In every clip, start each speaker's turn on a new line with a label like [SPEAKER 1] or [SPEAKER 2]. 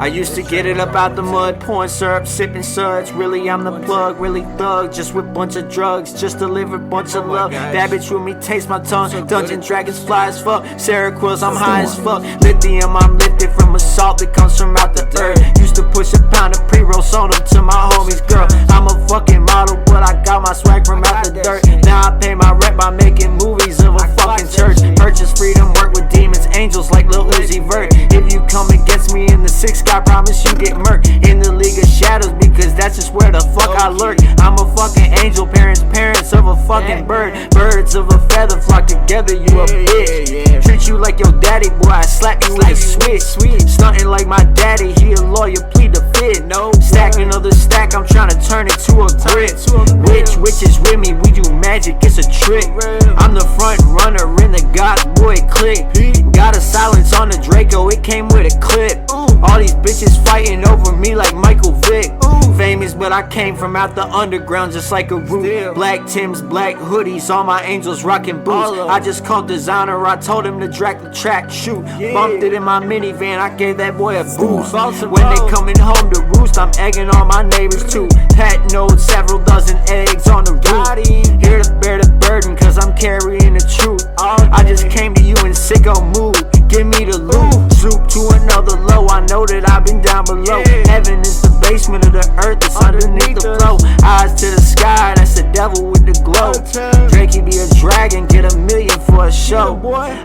[SPEAKER 1] I used to get it up out the mud, pouring syrup, sipping suds. Really, I'm the plug, really thug, just with bunch of drugs. Just deliver bunch of love. That bitch with me, taste my tongue. Dungeon dragons fly as fuck. Sarah Quills, I'm high as fuck. Lithium, I'm lifted from a salt that comes from out the earth. Used to push a pound of pre-roll, sold them to my homies, girl. I'm a fucking model, but I got my swag from out the dirt. Now I pay my rent by making movies of a fucking church. Purchase freedom, work with demons, angels like Lil Uzi Vert. If you come against me in the 6, I promise you get murked. In the League of Shadows, because that's just where the fuck I lurk. I'm a fucking angel, parents of a fucking bird. Birds of a feather flock together, you a bitch. Treat you like your daddy, boy, I slap you with a switch. Stunting like my daddy, he a lawyer, plead the fit. Stack another stack, I'm trying to turn it to a grip. Witch is with me, we do magic, it's a trick. I'm the front runner in the God boy clique. Got a silence on the Draco, it came with a clip. All these bitches fighting over me like Michael Vick. Famous, but I came from out the underground just like a root. Black Timbs, black hoodies, all my angels rocking boots. I just called designer, I told him to drag the track, shoot. Bumped it in my minivan, I gave that boy a boost. When they coming home to roost, I'm egging all my neighbors too. Pat notes, several dozen eggs on the roof. Here to bear the burden, cause I'm carrying the truth. I just came to you in sicko mood, give me the loot. Swoop to another low, I know that I've been down below. Heaven is the basement of the earth, it's underneath the flow. Eyes to the sky, that's the devil with the glow. Drake, he be a dragon, get $1 million for a show.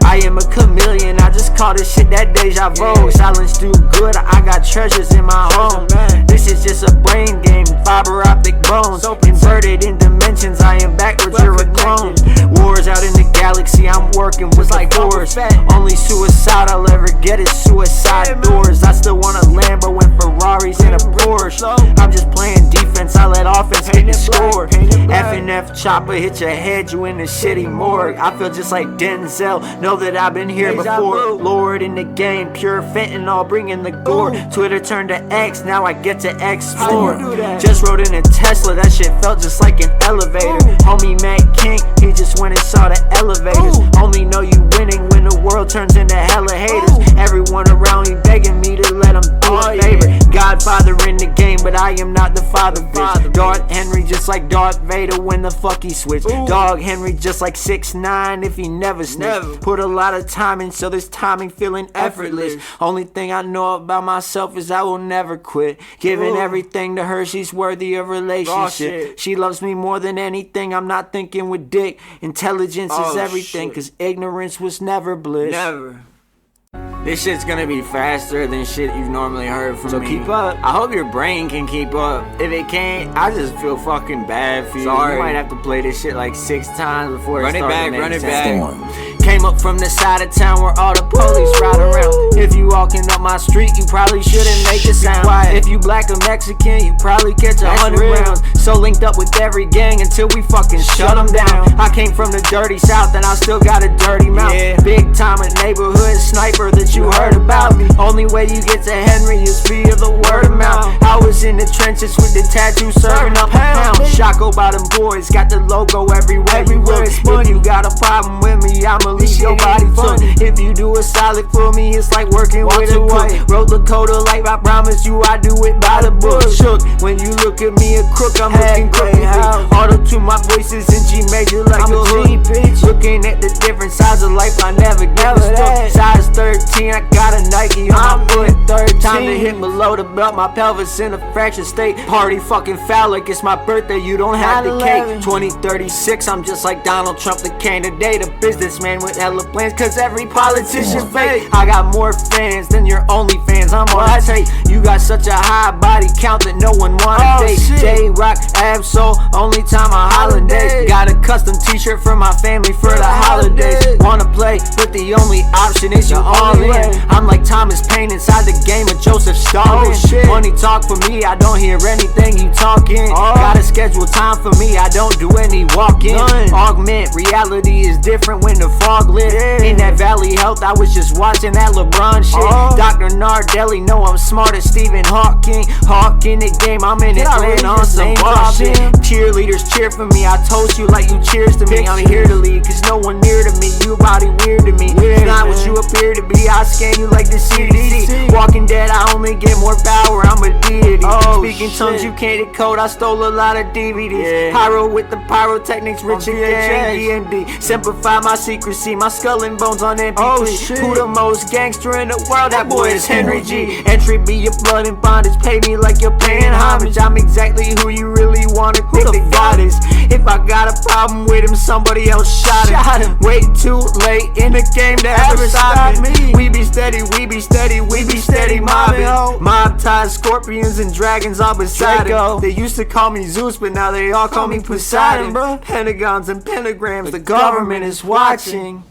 [SPEAKER 1] I am a chameleon, I just call this shit that deja vu. Silence do good, I got treasures in my home. This is just a brain game, fiber optic bones. Inverted in dimensions, I am backwards, you're a clone. Wars out in the galaxy, I'm working with like doors. Only suicide I'll ever get is suicide doors. I still want a Lambo and Ferraris and a Porsche. I'm just playing defense, I let offense hit the score. F&F chopper hit your head, you in the shitty morgue. I feel just like Denzel, know that I've been here before. Lord in the game, pure fentanyl, bringing the gore. Twitter turned to X, now I get to explore. Just rode in a Tesla, that shit felt just like an elevator. Homie Matt King, he just went and saw the elevators. Only know you winning when the world turns into hella haters. Everyone around me begging me to let them do a favor. Godfather in the game, but I am not the father, bitch. Darth Henry just like Darth Vader when the fuck he switched. Dog Henry just like 6'9" if he never snitched. Put a lot of time in, so this timing feeling effortless. Only thing I know about myself is I will never quit. Giving everything to her, she's worthy of relationship. She loves me more than anything, I'm not thinking with dick. Intelligence is everything, cause ignorance was never bliss.
[SPEAKER 2] Never.
[SPEAKER 1] This shit's gonna be faster than shit you've normally heard from me.
[SPEAKER 2] So keep up.
[SPEAKER 1] I hope your brain can keep up. If it can't, I just feel fucking bad for you.
[SPEAKER 2] Sorry.
[SPEAKER 1] You might have to play this shit like 6 times before
[SPEAKER 2] Run
[SPEAKER 1] it starts to make
[SPEAKER 2] run it
[SPEAKER 1] sense.
[SPEAKER 2] back.
[SPEAKER 1] Came up from the side of town where all the police ride around. If you walking up my street, you probably shouldn't make a sound. If you black or Mexican, you probably catch 100 rounds. So linked up with every gang until we fucking shut them down. I came from the dirty south and I still got a dirty mouth. Big time a neighborhood sniper that you heard about me. Only way you get to Henry is via the word of mouth. I was in the trenches with the tattoo serving up a pound. Hockoebottomboy got the logo everywhere you look. If you got a problem with me, I'ma leave your body took. If you do a solid for me, it's like working with a cook. Wrote the code of life, I promise you I do it by the book. Shook when you look at me a crook, I'm looking crooked. Auto to my voices in G major like a hook. Looking at the different sides of life, I never get stuck. Size 13, I got a Nike on my foot. Time to hit below the belt, my pelvis in a fractured state. Party fucking foul like it's my birthday, you don't have the cake. 2036, I'm just like Donald Trump, the candidate. A businessman with hella plans, cause every politician fake. I got more fans than your OnlyFans, I'm on I take. You got such a high body count that no one wanna date. J-Rock, Absol, only time on holidays. Got a custom t-shirt for my family for the holidays. Wanna play, but the only option is you all in. I'm like Thomas Paine inside the game of Joseph Stalin. Money talk for me, I don't hear anything you talking. Gotta schedule time for me, I don't do any walking. Augment, reality is different when the fog lit. In that Valley Health, I was just watching that LeBron shit. Dr. Nardelli know I'm smart as Steve Stephen Hawking. Hawking the game, I'm in it, laying on some bullshit. Cheerleaders cheer for me, I toast you like you cheers to me. I'm here to lead, cause no one near to me. You body weird to me, not what you appear to be. I scan you like the CDC. Walking Dead, I only get more power, I'm a deity. Speaking tongues you can't decode, I stole a lot of DVDs. Pyro with the pyrotechnics, Richard gang, DMD. Simplify my secrecy, my skull and bones on MP3. Who the most gangster in the world? That boy is Henry G. Entry be your blood and bondage, pay me like you're paying homage. I'm exactly who you really wanna think the God is. If I got a problem with him, somebody else shot him. Way too late in the game to ever stop me. We be steady, we be steady, we be steady mobbing. Mob ties, scorpions and dragons all beside it. They used to call me Zeus, but now they all call me Poseidon. Pentagons and pentagrams, the government is watching.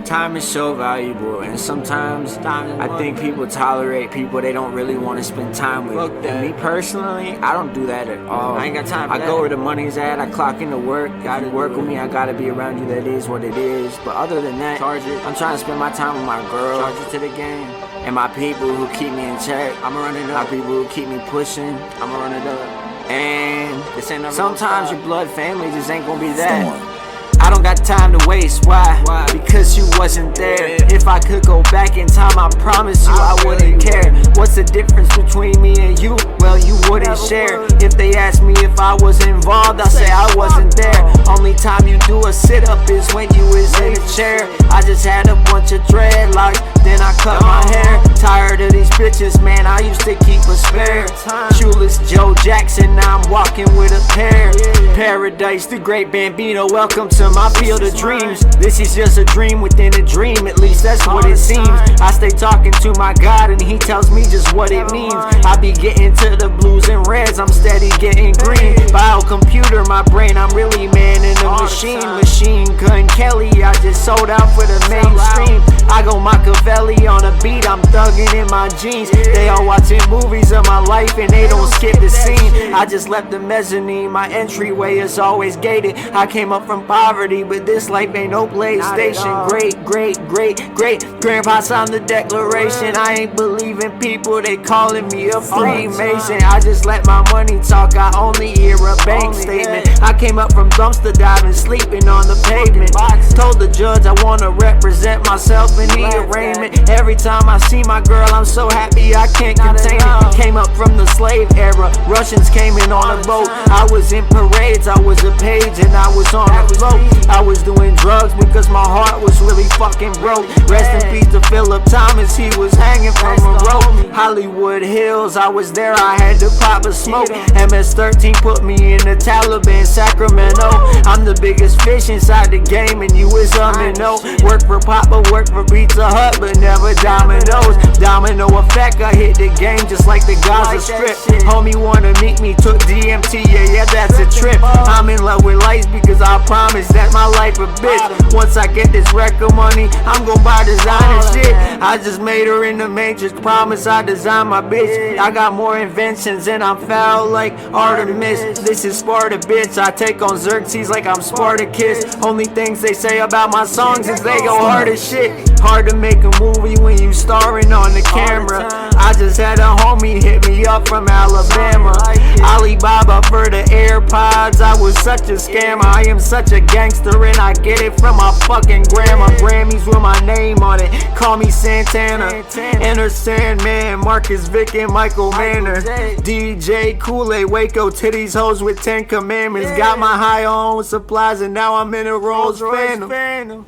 [SPEAKER 1] Time is so valuable, and sometimes I think people tolerate people they don't really want to spend time with. And me personally, I don't do that at all. I ain't got time for that. I go where the money's at, I clock into work. Gotta work with me, I gotta be around you, that is what it is. But other than that, I'm trying to spend my time with my girl, to the game, and my people who keep me in check. I'ma run it up. My people who keep me pushing, I'ma run it up. And sometimes your blood family just ain't gonna be that. I don't got time to waste, why? Because you wasn't there. If I could go back in time, I promise you I wouldn't care. What's the difference between me and you? Well, you wouldn't share. If they ask me if I was involved, I say I wasn't there. Only time you do a sit-up is when you was in a chair. I just had a bunch of dreadlocks, then I cut my hair. Tired of these bitches, man, I used to keep a spare. Shoeless Joe Jackson, now I'm walking with a pair. Paradise, the great Bambino, welcome to my field of dreams. This is just a dream within a dream, at least that's what it seems. I stay talking to my God and he tells me just what it means. I be getting to the blues and reds, I'm steady getting green. Biocomputer, my brain, I'm really man in a machine. Machine Gun Kelly, I just sold out for the mainstream. I go Machiavelli on a beat, I'm thugging in my jeans. They all watching movies of my life and they don't skip the scene. I just left the mezzanine, my entryway is always gated. I came up from poverty, but this life ain't no PlayStation. Great grandpa signed the declaration. I ain't believing people, they calling me a Freemason. I just let my money talk, I only hear a bank statement. I came up from dumpster diving, sleeping on the pavement. Told the judge I wanna represent myself in the arraignment. Every time I see my girl, I'm so happy I can't contain it. Came up from the slave era, Russians came in on a boat. I was in parades, I was a page and I was on a float. I was doing drugs because my heart was really fucking broke. Rest in peace to Philip Thomas, he was hanging from a rope. Hollywood Hills, I was there, I had to pop a smoke. MS-13 put me in the Taliban, Sacramento. I'm the biggest fish inside the game and you is no. Work for Papa, work for Pizza Hut, but never Domino's. Domino effect, I hit the game just like the Gaza Strip. Homie wanna meet me, took DMT, yeah, that's a trip. I'm in love with lights because I promise that my life a bitch. Once I get this record money, I'm gon' buy designer shit. I just made her in the Matrix, promise I design my bitch. I got more inventions and I'm foul like Artemis. This is Sparta, bitch. I take on Xerxes like I'm Spartacus. Only things they say about my songs is they go hard as shit. Hard to make a movie when you starring on the camera. I just had a homie hit me up from Alabama. Alibaba for the AirPods, I was such a scammer. I am such a gangster and I get it from my fucking grandma. Grammys with my name on it, call me Santana. Enter Sandman, Marcus Vick and Michael Manor. DJ Kool-Aid, Waco, titties hoes with 10 commandments. Got my high on supplies and now I'm in a Rolls Phantom.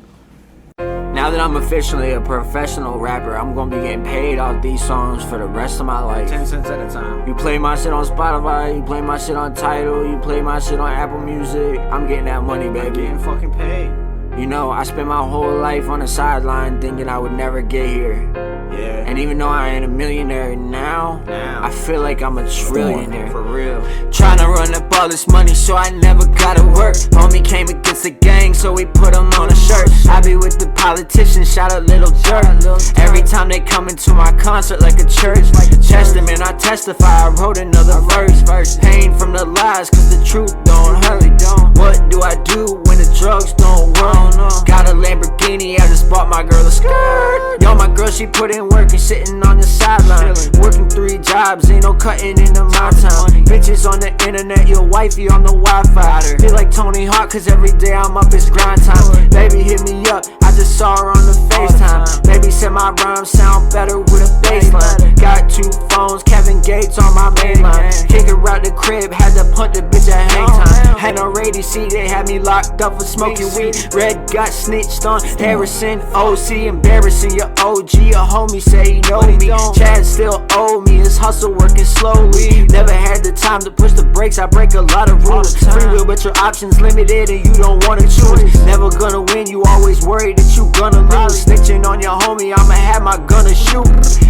[SPEAKER 1] Now that I'm officially a professional rapper, I'm gonna be getting paid off these songs for the rest of my life. 10 cents at a time. You play my shit on Spotify, you play my shit on Tidal, you play my shit on Apple Music, I'm getting that money, baby. Getting fucking paid. You know, I spent my whole life on the sideline thinking I would never get here. Yeah. And even though I ain't a millionaire now, I feel like I'm a trillionaire. For real. Tryna run up all this money so I never gotta work. Homie came against the gang so we put him on a shirt. I be with the politicians, shout out Little Dirt. Every time they come into my concert like a church. Testament, I testify, I wrote another verse. Pain from the lies cause the truth don't hurt. What do I do when the drugs don't work? Got a Lamborghini, I just bought my girl a skirt. Yo, my girl, she put in work and sitting on the sideline. Working 3 jobs, ain't no cutting into my time. Bitches on the internet, your wifey on the Wi-Fi. Feel like Tony Hawk, cause every day I'm up, it's grind time. Baby hit me up, I just saw her on the FaceTime. Baby said my rhymes sound better with a baseline. Got 2 phones, Kevin Gates on my main line. Kick her out the crib, had to punt the bitch at hang time. Had no radio, see, they had me locked up for smoking weed. Red got snitched on, Harrison, OC, embarrassing your OG. A homie say he know me, Chad still owe me. It's hustle working slowly. Never had the time to push the brakes, I break a lot of rules. Free will, but your options limited and you don't wanna choose. Never gonna win, you always worried that you gonna lose. Snitching on your homie, I'ma have my gun to shoot.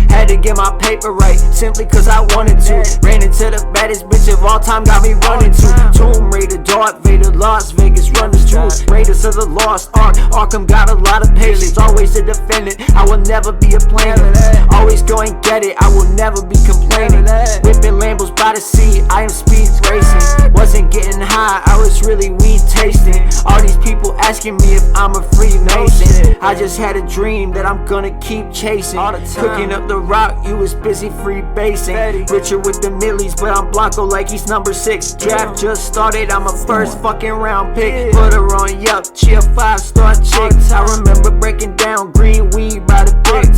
[SPEAKER 1] Had to get my paper right, simply cause I wanted to. Ran into the baddest bitch of all time, got me running to Tomb Raider, Darth Vader, Las Vegas, runners jewels. Raiders of the Lost Ark, Arkham got a lot of patience. Always a defendant, I will never be a planner. Always go and get it, I will never be complaining. Whipping Lambos by the sea, I am speed racing. Wasn't getting high, I was really weed tasting. All these people asking me if I'm a Freemason. I just had a dream that I'm gonna keep chasing. Cooking up the rock, you was busy freebasing. Richard with the millies, but I'm Blanco like he's number 6. Draft just started, I'm a first fucking round pick. Put her on yup, she a 5-star chick. I remember breaking down green weed by the brick.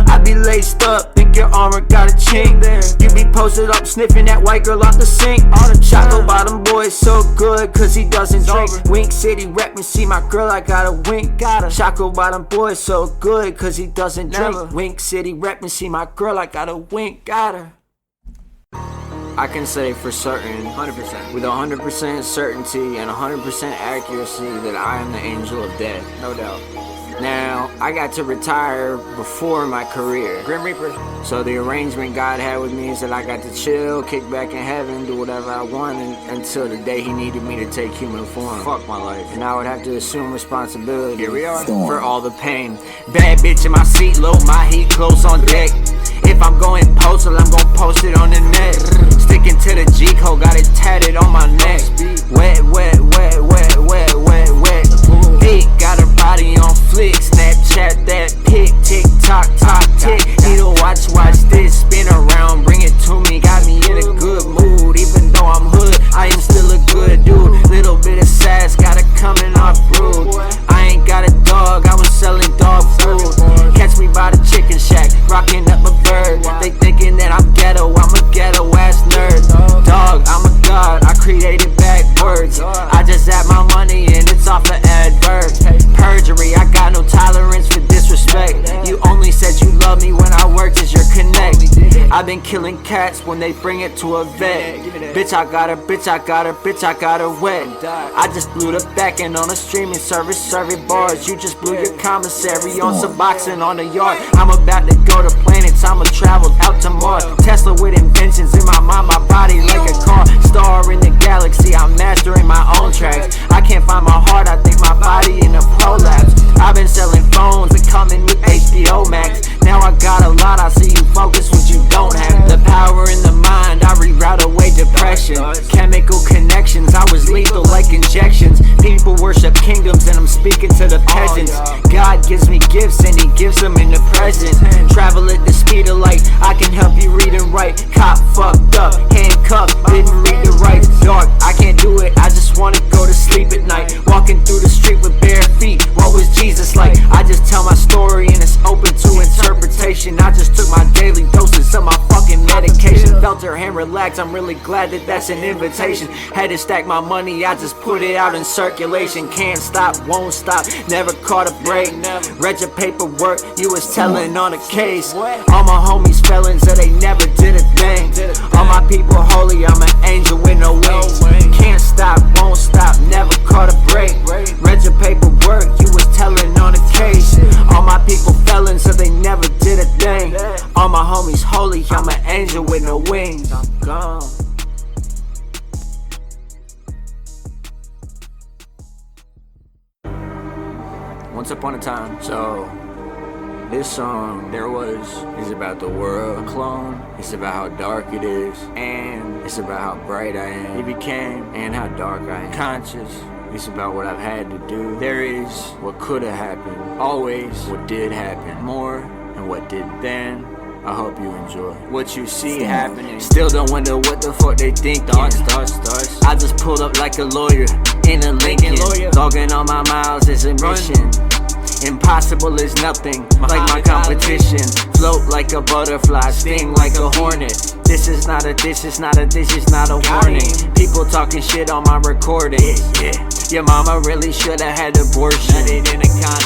[SPEAKER 1] I be laced up, think your armor got a chink. You be posted up sniffing that white girl off the sink. Choco bottom boy so good cause he doesn't drink. Wink City rep and see my girl, I got a wink. Choco bottom boy so good cause he doesn't drink. Wink City rep and see my girl, I got a wink. Got her. I can say for certain, 100%, with 100% certainty and 100% accuracy that I am the angel of death. No doubt. Now, I got to retire before my career. Grim Reaper. So the arrangement God had with me is that I got to chill, kick back in heaven, do whatever I want until the day he needed me to take human form. Fuck my life. And I would have to assume responsibility. Here we are. For all the pain. Bad bitch in my seat, low, my heat close on deck. If I'm going postal, I'm gon' post it on the net. Sticking to the G code, got it tatted on my neck. Wet, wet, wet, wet, wet, wet, wet. Big, got her body on flick. Snapchat that pic, tick tock, tock, tick. Need to watch this, spin around, bring it to me. Got me in a good mood, even though I'm hood, I am still a good dude. Little bit of sass, got it coming off rude. I ain't got a dog, I was selling dog food. Catch me by the chicken shack, rocking up a bird. They thinking that I'm ghetto, I'm a ghetto ass nerd. Dog, I'm a god, I created backwards. I just add my money and it's off the advert. Perjury, I got no tolerance for disrespect. You only said you love me when I worked as your connect. I've been killing cats when they bring it to a vet. Bitch, I got her, bitch, I got her, bitch, I got her wet. I just blew the back end on a streaming service, serving bars. You just blew your commissary on Suboxone on the yard. I'm about to go to planets, I'ma travel out to Mars. Tesla with inventions in my mind, my body like a car. Star in the galaxy, I'm mastering my own tracks. I can't find my heart, I think my body in a prolapse. I've been selling phones and coming with HBO Max. Now I got a lot, I see you focus what you don't have. The power in the mind, I reroute away depression. Chemical connections, I was lethal like injections. People worship kingdoms and I'm speaking to the peasants. God gives me gifts and he gives them in the present. Travel at the speed of light, I can help you read and write. Cop fucked up, handcuffed, didn't read the rights. Dark, I can't do it, I just wanna go to sleep at night. Walking through the street with bare feet, what was Jesus like? I just tell my story and it's open to interpretation. I just took my daily doses of my fucking medication. Felt her hand relax, I'm really glad that that's an invitation. Had to stack my money, I just put it out in circulation. Can't stop, won't stop, never caught a break. Read your paperwork, you was telling on a case. All my homies felons, so they never did a thing. All my people holy, I'm an angel with no wings. Can't stop, won't stop, never caught a break. Read your paperwork, you was telling on a case. All my people felons, so they never did a thing. All my homies holy, I'm an angel with no wings. I'm gone. Once upon a time, so this song, There Was, is about the world clone. It's about how dark it is, and it's about how bright I am. It became, and how dark I am. Conscious, It's about what I've had to do. There is what could have happened, always what did happen, more and what didn't. Then I hope you enjoy what you see happening. Still don't wonder what the fuck they think. Thoughts. I just pulled up like a lawyer in a Lincoln. Logging on my miles is a mission. Impossible is nothing, like my competition. Float like a butterfly, sting like a hornet. This is not a warning. People talking shit on my recording. Your mama really should've had abortion.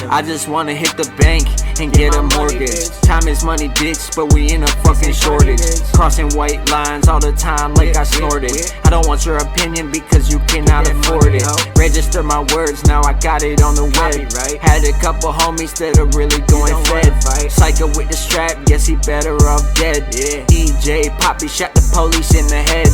[SPEAKER 1] I just wanna hit the bank and get a mortgage. Time is money, bitch, but we in a fucking shortage. Crossing white lines all the time like I snorted. I don't want your opinion because you cannot afford it. Register my words, now I got it on the web. Had a couple homies that are really going fed. Psycho with the strap, guess he better off dead. DJ Poppy shot the police in the head.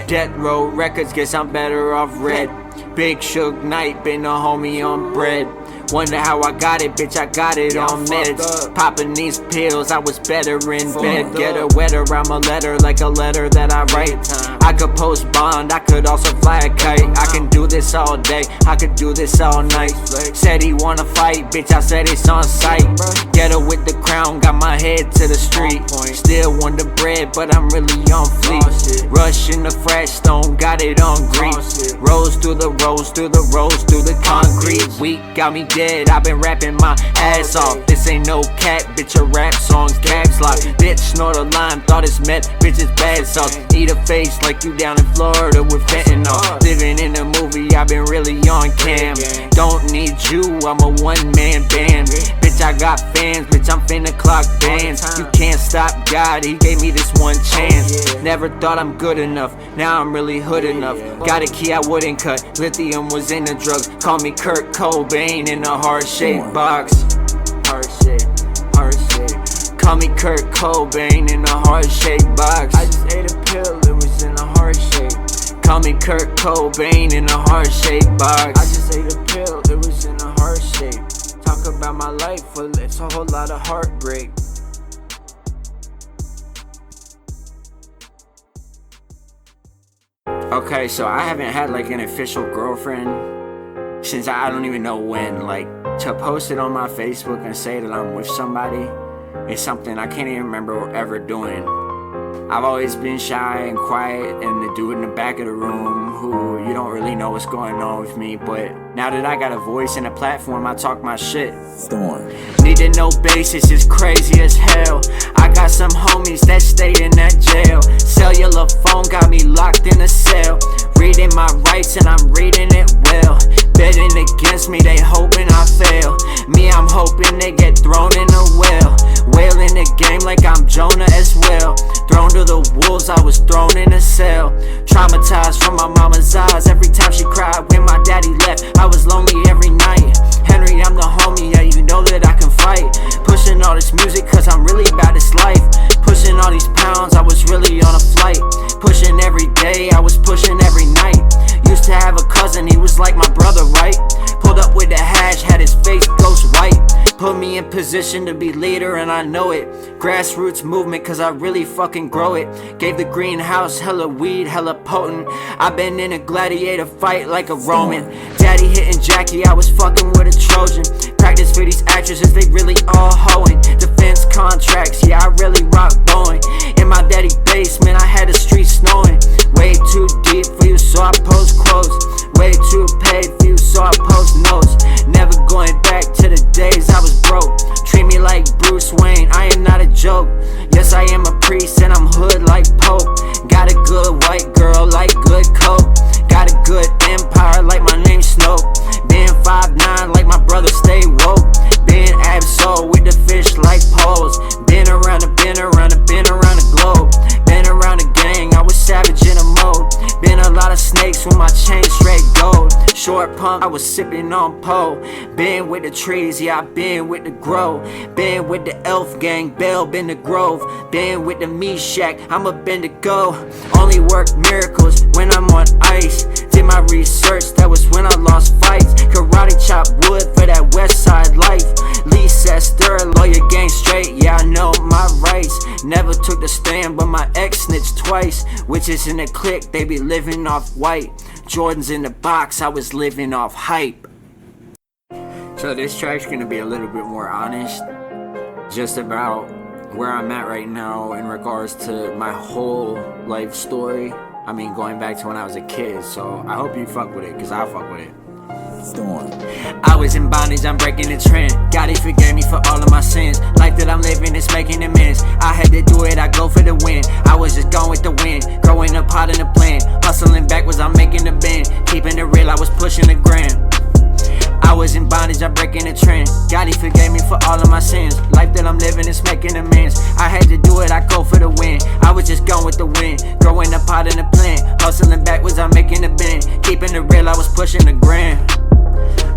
[SPEAKER 1] Death Row Records, guess I'm better off red. Big Suge Knight, been a homie on bread. Wonder how I got it, bitch, I got it on meds. Popping these pills, I was better in bed. Get her wetter, I'm a letter like a letter that I write. I could post bond, I could also fly a kite. I can do this all day, I could do this all night. Said he wanna fight, bitch, I said it's on sight. Get her with the crown, got my head to the street. Still wonder bread, but I'm really on fleek. Rush in the fresh stone, got it on grease. Rose through the rows, through the rows, through the concrete. Weak got me dead, I've been rapping my ass off. This ain't no cat, bitch, a rap song's caps lock. Bitch, snort a lime, thought it's meth, bitch, it's bad sauce. Eat a face like you down in Florida with fentanyl. Living in a movie, I've been really on cam. Don't need you, I'm a one-man band. Bitch, I got fans, bitch, I'm finna clock bands. You can't stop God, he gave me this one chance. Never thought I'm good enough, now I'm really hood enough. Got a key I wouldn't cut, lithium was in the drugs. Call me Kurt Cobain in a heart-shaped box. Heart-shaped. Call me Kurt Cobain in a heart-shaped box. I just ate a pill, it was in a heart shape. Call me Kurt Cobain in a heart-shaped box. I just ate a pill, it was in a heart shape. Talk about my life, well, it's a whole lot of heartbreak. Okay, so I haven't had like an official girlfriend since I don't even know when. Like, to post it on my Facebook and say that I'm with somebody is something I can't even remember ever doing. I've always been shy and quiet and the dude in the back of the room who you don't really know what's going on with me, but now that I got a voice and a platform, I talk my shit. Need to know basis is crazy as hell. I got some homies that stay in that jail. Cellular phone got me locked in a cell. Reading my rights and I'm reading it well. Betting against me, they hoping I fail. Me, I'm hoping they get thrown in a well. Wailing the game like I'm Jonah as well. Thrown to the wolves, I was thrown in a cell. Traumatized from my mama's eyes every time she cried when my daddy left. I was lonely every night. Henry, I'm the homie, yeah, you know that I can fight. Pushing all this music cause I'm really about this life. Pushing all these pounds, I was really on a flight. Pushing every day, I was pushing every night. Used to have a cousin, he was like my brother, right? Pulled up with the hash, had his face ghost white. Put me in position to be leader and I know it. Grassroots movement cause I really fucking grow it. Gave the greenhouse hella weed, hella potent. I've been in a gladiator fight like a Roman. Daddy hitting Jackie, I was fucking with a Trojan. Practice for these actresses, they really all hoeing. Defense contracts, yeah I really rock Boeing. In my daddy basement, I had the streets snowing. Way too deep for you, so I post quotes. Way too paid for you, so I post notes. Never going back to the days I was broke. Treat me like Bruce Wayne, I am not a joke. Yes, I am a priest and I'm hood like Pope. Got a good white girl like good coke. Got a good empire like my name's Snoke. Being 5'9" like my brother stay woke. Being Absol with the fish like poles. Been around the globe. Been around the gang, I was savage in a mode. Been a lot of snakes with my chain straight gold. Short pump, I was sipping on pole. Been with the trees, yeah I been with the grow. Been with the elf gang, Bell been the grove. Been with the meat shack, I'm a been to go. Only work miracles when I'm on ice. Did my research, that was when I lost fights. Karate chop wood for that west side life. Lee Sester, lawyer gang straight, yeah I know my rights. Never took the stand but my ex snitched twice. Witches in the clique, they be living off white. Jordans in the box, I was living off hype. So this track's gonna be a little bit more honest, just about where I'm at right now in regards to my whole life story. I mean, going back to when I was a kid, so I hope you fuck with it, cause I fuck with it. Storm. I was in bondage, I'm breaking the trend. God, he forgave me for all of my sins. Life that I'm living is making amends. I had to do it, I go for the win. I was just going with the wind, growing up hot in the plan. Hustling backwards, I'm making the bend. Keeping it real, I was pushing the gram. I was in bondage, I'm breaking the trend. God, he forgave me for all of my sins. Life that I'm living is making amends. I had to do it, I go for the win. I was just going with the wind, growing up hot in the plan. Hustling backwards, I'm making the bend. Keeping it real, I was pushing the gram.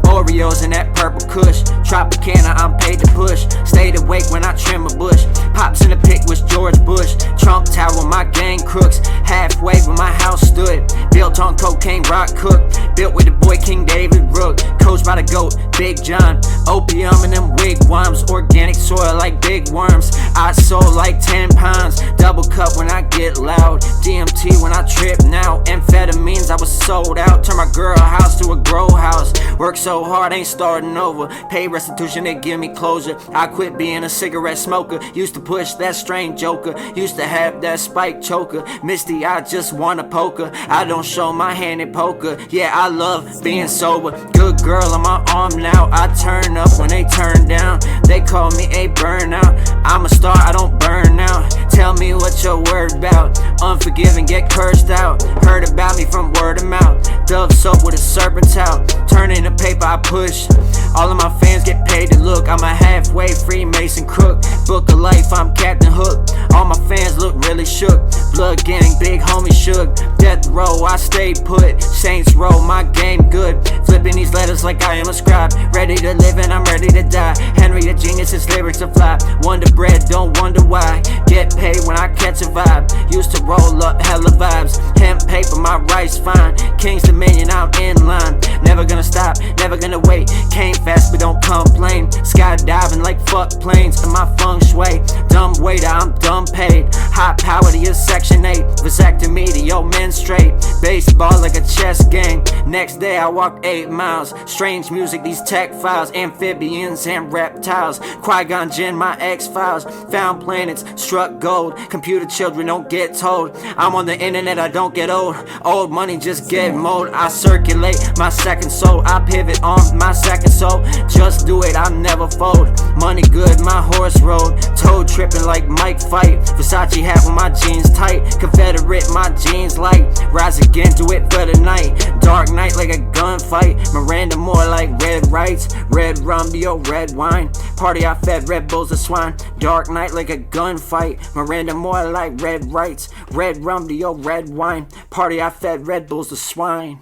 [SPEAKER 1] Oreos and that purple kush. Tropicana, I'm paid to push. Stayed awake when I trim a bush. Pops in the pic was George Bush. Trump Tower, my gang crooks. Halfway when my house stood. Built on cocaine, rock cook. Built with the boy King David Rook. Coached by the GOAT, Big John. Opium and them wigwams. Organic soil like big worms. I sold like 10 pounds. Double cup when I get loud. DMT when I trip now. Amphetamines, I was sold out. Turn my girl house to a grow house. Work so hard, ain't starting over. Pay restitution, they give me closure. I quit being a cigarette smoker. Used to push that strange joker. Used to have that spike choker. Misty, I just want a poker. I don't show my hand in poker. Yeah, I love being sober. Good girl on my arm now. I turn up when they turn down. They call me a burnout. I'm a star, I don't burn out. Tell me what you're worried about. Unforgiven, get cursed out. Heard about me from word of mouth. Dove soap with a serpent's out. Turning the paper I push. All of my fans get paid to look. I'm a halfway Freemason crook. Book of life, I'm Captain Hook. All my fans look really shook. Blood gang, big homie shook. Death row, I stay put. Saints row, my game good. Flipping these letters like I am a scribe. Ready to live and I'm ready to die. Henry the genius, his lyrics are fly. Wonder bread, don't wonder why. Get paid when I catch a vibe. Used to roll up hella vibes. Hemp paper, my rice fine. King's Dominion, I'm in line. Never gonna stop, never gonna wait. Came fast but don't complain. Skydiving like fuck planes. And my feng shui, dumb waiter, I'm dumb paid. High power to your section 8. Vasectomy to your men straight. Baseball like a chess game. Next day I walked 8 miles. Strange music, these tech files. Amphibians and reptiles. Qui-Gon Jinn, my X-Files. Found planets, struck gold. Computer children don't get told. I'm on the internet, I don't get old. Old money just get mold. I circulate my second soul. I pivot on my second soul. Just do it, I'll never fold. Money good, my horse rode. Toe tripping like Mike fight. Versace hat with my jeans tight. Confederate, my jeans light. Rise again, do it for the night. Dark night like a gunfight. Miranda more like red rights. Red rum to your red wine. Party I fed Red Bulls to swine. Dark night like a gunfight. Miranda more like red rights. Red rum to your red wine. Party I fed Red Bulls to swine.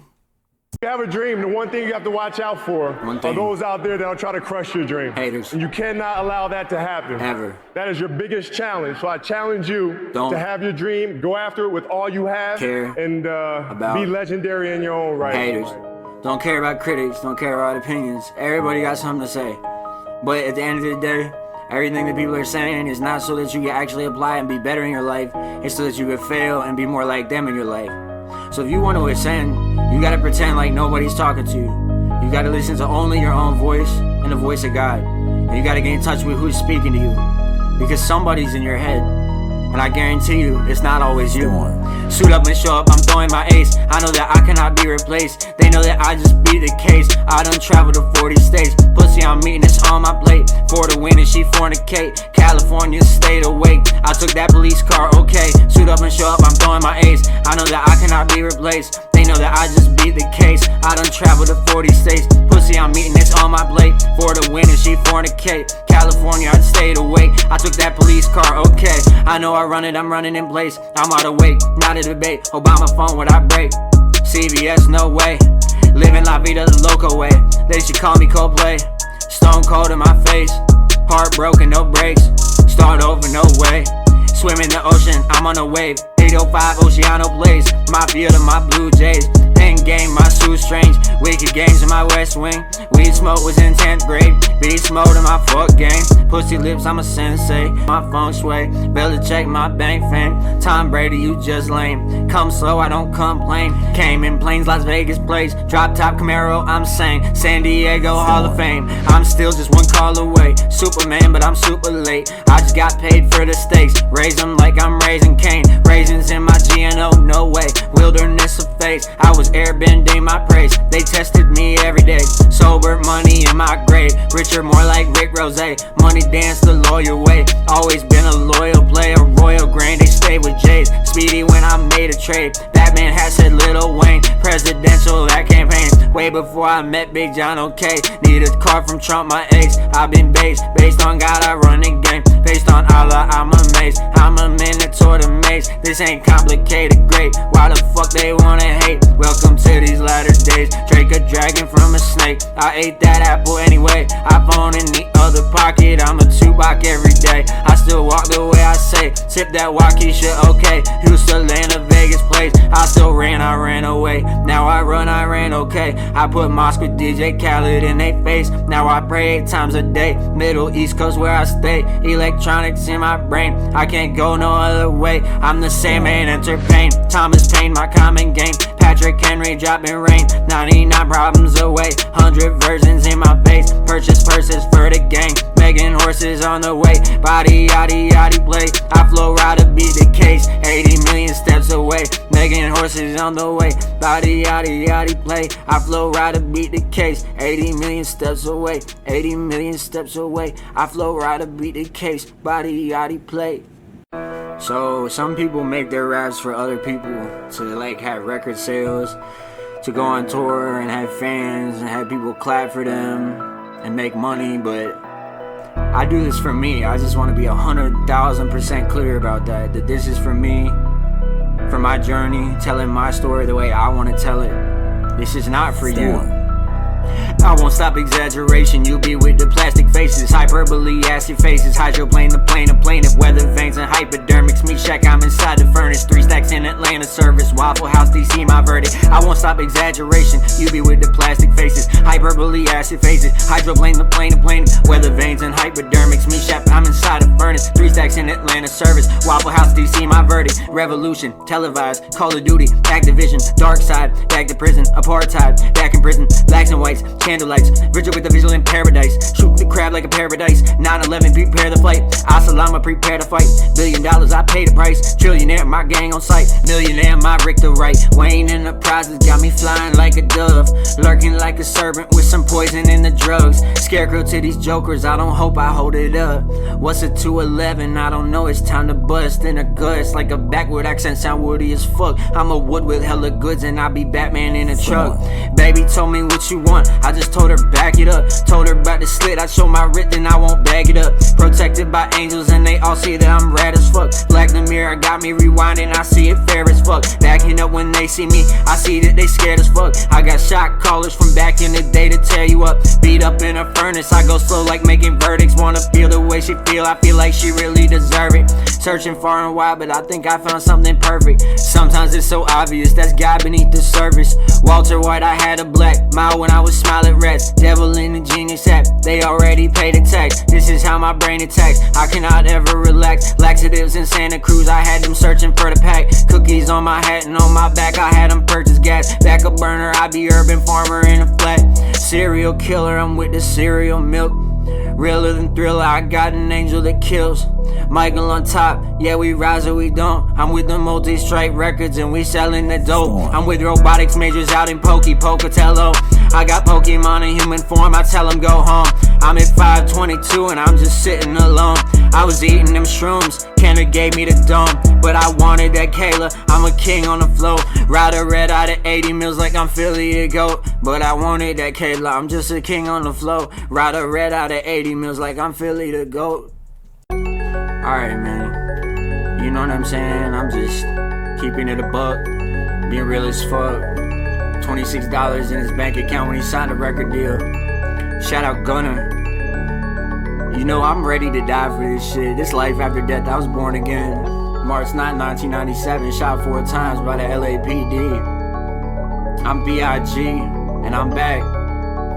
[SPEAKER 2] If you have a dream, the one thing you have to watch out for are those out there that'll try to crush your dream.
[SPEAKER 1] Haters.
[SPEAKER 2] And you cannot allow that to happen.
[SPEAKER 1] Ever.
[SPEAKER 2] That is your biggest challenge. So I challenge you to have your dream, go after it with all you have, and be legendary in your own right.
[SPEAKER 1] Haters. Don't care about critics, don't care about opinions. Everybody got something to say. But at the end of the day, everything that people are saying is not so that you can actually apply and be better in your life. It's so that you can fail and be more like them in your life. So if you want to ascend, you gotta pretend like nobody's talking to you. You gotta listen to only your own voice and the voice of God. And you gotta get in touch with who's speaking to you. Because somebody's in your head. And I guarantee you, it's not always you. Suit up and show up, I'm throwing my ace. I know that I cannot be replaced. They know that I just be the case. I done traveled to 40 states. Pussy I'm eating, it's on my plate. For the win and she fornicate. California stayed awake. I took that police car, okay. Suit up and show up, I'm throwing my ace. I know that I cannot be replaced. They know that I just be the case. I done traveled to 40 states. Pussy I'm eating, it's on my plate. For the win and she fornicate. California, I stayed awake. I took that police car, okay. I know I run it, I'm running in place. I'm out of wait, not a debate. Obama phone, would I break? CVS, no way. Living la vida the local way. They should call me Coldplay. Stone cold in my face. Heartbroken, no brakes. Start over, no way. Swim in the ocean, I'm on a wave. 805 Oceano Blaze. Mafia to my Blue Jays. Thank game, my shoes strange. Wicked games in my West Wing. Weed smoke was in 10th grade. Beast mode in my fuck game. Pussy lips, I'm a sensei. My feng shui, Belichick, my bank fame. Tom Brady, you just lame. Come slow, I don't complain. Came in planes, Las Vegas place. Drop top Camaro, I'm sane. San Diego Hall of Fame. I'm still just one call away. Superman, but I'm super late. I just got paid for the stakes. Raise them like I'm raising Cain. Raisins in my GNO, no way. Wilderness of face. I was airbending my praise. They tested me every day. Sober money in my grave. Richer, more like Rick Rose. Money dance the lawyer way. Always been a loyal player. Royal grain, they stay with J's. Speedy when I made a trade. Batman hat said Lil Wayne. Presidential, that campaign. Way before I met Big John, okay. Need a car from Trump, my ex. I've been based on God, I run the game. Based on Allah, I'm amazed. I'm a minotaur to maze. This ain't complicated, great. Why the fuck they wanna hate? Welcome to these latter days. Drake a dragon from a snake. I ate that apple anyway. iPhone in the other pocket. I'm a Tupac every day. I still walk the way I say. Sip that Waukesha, okay. Houston, Atlanta, Vegas place. I still ran, I ran away. Now I run, I ran okay. I put Mosque with DJ Khaled in they face. Now I pray 8 times a day. Middle East Coast where I stay. Electronics in my brain. I can't go no other way. I'm the same man, entertain. Thomas Paine, my common game. Patrick Henry dropping rain. 99 problems away. 100 versions in my face. Purchase purses for the gang. Megan horses on the way. Body yaddy yaddy play. I flow right to beat the case. 80 million steps away. Megan horses on the way. Body yaddy yaddy play. I flow right to beat the case. 80 million steps away. 80 million steps away. I flow right to beat the case. Body yaddy play. So some people make their raps for other people to like have record sales, to go on tour and have fans and have people clap for them and make money, but I do this for me. I just want to be 100,000% clear about that this is for me, for my journey, telling my story the way I want to tell it. This is not for you. I won't stop exaggeration, you be with the plastic faces. Hyperbole, acid faces, hydroplane, the plane, if weather veins and hypodermics. Me shack, I'm inside the furnace. 3 stacks in Atlanta service, Waffle House, DC, my verdict. I won't stop exaggeration, you be with the plastic faces. Hyperbole, acid faces, hydroplane, the plane, weather veins and hypodermics. Me shack, I'm inside the furnace. 3 stacks in Atlanta service, Waffle House, DC, my verdict. Revolution, televised, Call of Duty, Activision, Dark Side, back to prison, apartheid, back in prison, blacks and whites, candlelights, Virgil with the visual in paradise. Shoot the crab like a paradise. 9/11, prepare the flight. Assalamu, prepare to fight. $1 billion, I pay the price. Trillionaire, my gang on sight. Millionaire, my Richter right. Wayne and the prizes got me flying like a dove. Lurking like a serpent with some poison in the drugs. Scarecrow to these jokers, I don't hope I hold it up. What's a 211? I don't know, it's time to bust. In a guts like a backward accent, sound woody as fuck. I'm a wood with hella goods and I be Batman in a truck. Baby told me what you want, I just told her back it up. Told her about the slit, I show my writ, then I won't bag it up. Protected by angels and they all see that I'm rad as fuck. Black the mirror got me rewinding, I see it fair as fuck. Backing up when they see me, I see that they scared as fuck. I got shot callers from back in the day to tear you up. Beat up in a furnace, I go slow like making verdicts. Wanna feel the way she feel, I feel like she really deserve it. Searching far and wide, but I think I found something perfect. Sometimes it's so obvious, that's God beneath the surface. Walter White, I had a black mouth when I was smiling rats. Devil in the genius app, they already paid the tax. This is how my brain attacks, I cannot ever relax. Laxatives in Santa Cruz, I had them searching for the pack. Cookies on my hat and on my back, I had them purchase gas. Backup burner, I be urban farmer in a flat. Serial killer, I'm with the cereal milk. Realer than Thriller, I got an angel that kills. Michael on top, yeah we rise or we don't. I'm with the multi-strike records and we selling the dope. I'm with robotics majors out in Pocatello. I got Pokemon in human form, I tell them go home. I'm at 522 and I'm just sitting alone. I was eating them shrooms, Kenna gave me the dome. But I wanted that Kayla, I'm a king on the flow. Ride a red out of 80 mils like I'm Philly the GOAT. But I wanted that Kayla, I'm just a king on the flow. Ride a red out of 80 mils like I'm Philly the GOAT. Alright man, you know what I'm saying? I'm just keeping it a buck, being real as fuck. $26 in his bank account when he signed a record deal. Shout out Gunner. You know I'm ready to die for this shit. This life after death, I was born again. March 9, 1997, shot 4 times by the LAPD. I'm B.I.G. and I'm back.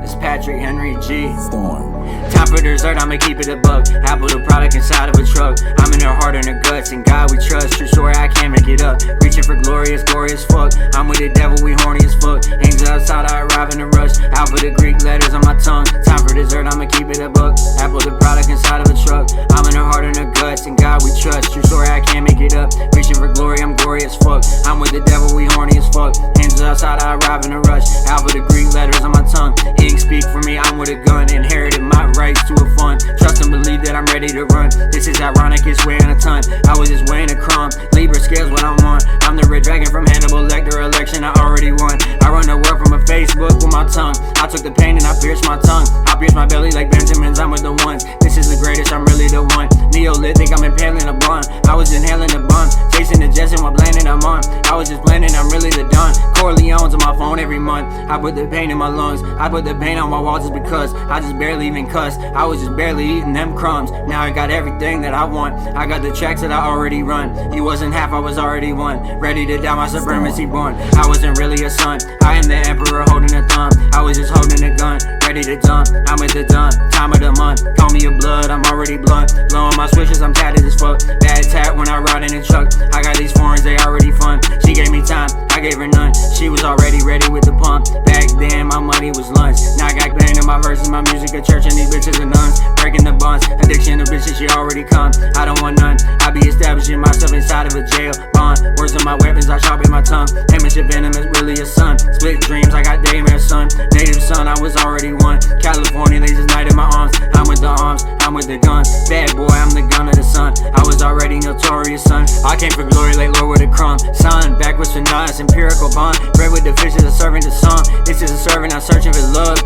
[SPEAKER 1] It's Patrick Henry G.
[SPEAKER 3] Storm.
[SPEAKER 1] Time for dessert, I'ma keep it a buck. Apple the product inside of a truck. I'm in her heart and her guts, and God we trust. True story, I can't make it up. Reaching for glorious fuck. I'm with the devil, we horny as fuck. Angels outside, I arrive in a rush. Alpha the Greek letters on my tongue. Time for dessert, I'ma keep it a buck. Apple the product inside of a truck. I'm in her heart and her guts, and God we trust. True story, I can't make it up. Reaching for glory, I'm gory as fuck. I'm with the devil, we horny as fuck. Angels outside, I arrive in a rush. Alpha the Greek letters on my tongue. Ink speak for me, I'm with a gun. Inherited my rights to a fun. Trust and believe that I'm ready to run. This is ironic, it's weighing a ton. I was just weighing a crumb. Libra scales what I'm on. I'm the red dragon from Hannibal Lecter election, I already won. I run the world from a Facebook with my tongue. I took the pain and I pierced my tongue. I pierced my belly like Benjamin's, I'm with the ones. This is the greatest, I'm really the one. Neolithic, I'm impaling a blunt. I was inhaling the bun. Chasing the Jetson while blending I'm on. I was just blending, I'm really the Don. Corleone's on my phone every month. I put the pain in my lungs. I put the pain on my walls just because I just barely even cussed. I was just barely eating them crumbs. Now I got everything that I want. I got the tracks that I already run. You wasn't half, I was already one. Ready to die, my supremacy born. I wasn't really a son. I am the emperor holding a thumb. I was just holding a gun, ready to dump. I'm at the dump, time of the month. Call me a blood, I'm already blunt. Blowing my switches, I'm tatted as fuck. Bad tat when I ride in a truck. I got these foreigns, they already fun. She gave me time, I gave her none. She was already ready with the pump. Back then, my money was lunch. Now I got pain in my verses, my music a church, and these bitches are nuns. Breaking the bonds, addiction to bitches, she already come. I don't want none. I be establishing myself inside of a jail bond. Words of my weapons, I sharpen my tongue. Hamish and venom is really a son. Split dreams, I got Damer's son. Native son, I was already one. California, they just knighted my arms. I'm with the arms, I'm with the guns. Bad boy, I'm the gun of the sun. I was already notorious, son. I came for glory like Lord with a crumb. Son, backwards for nice, empirical bond. Bread with the fishes, a servant to song. This is a servant, I'm searching for love.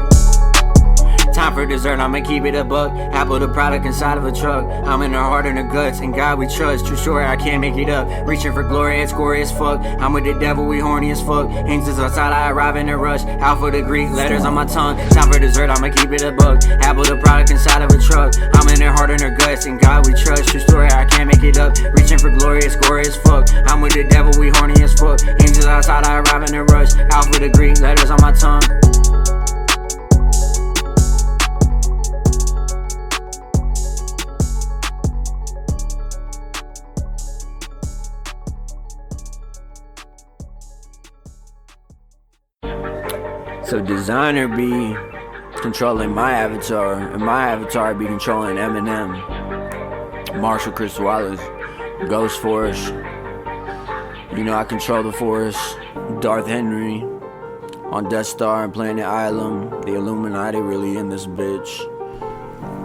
[SPEAKER 1] Time for dessert, I'ma keep it a buck. Apple the product inside of a truck. I'm in her heart and her guts, and God we trust. True story, I can't make it up. Reaching for glory, it's gory as fuck. I'm with the devil, we horny as fuck. Angels outside, I arrive in a rush. Alpha the Greek letters on my tongue. Time for dessert, I'ma keep it a buck. Apple the product inside of a truck. I'm in her heart and her guts, and God we trust. True story, I can't make it up. Reaching for glory, it's gory as fuck. I'm with the devil, we horny as fuck. Angels outside, I arrive in a rush. Alpha the Greek letters on my tongue. So designer be controlling my avatar, and my avatar be controlling Eminem, Marshall Chris Wallace, Ghost Force. You know I control the Force, Darth Henry, on Death Star and Planet Island. The Illuminati really in this bitch.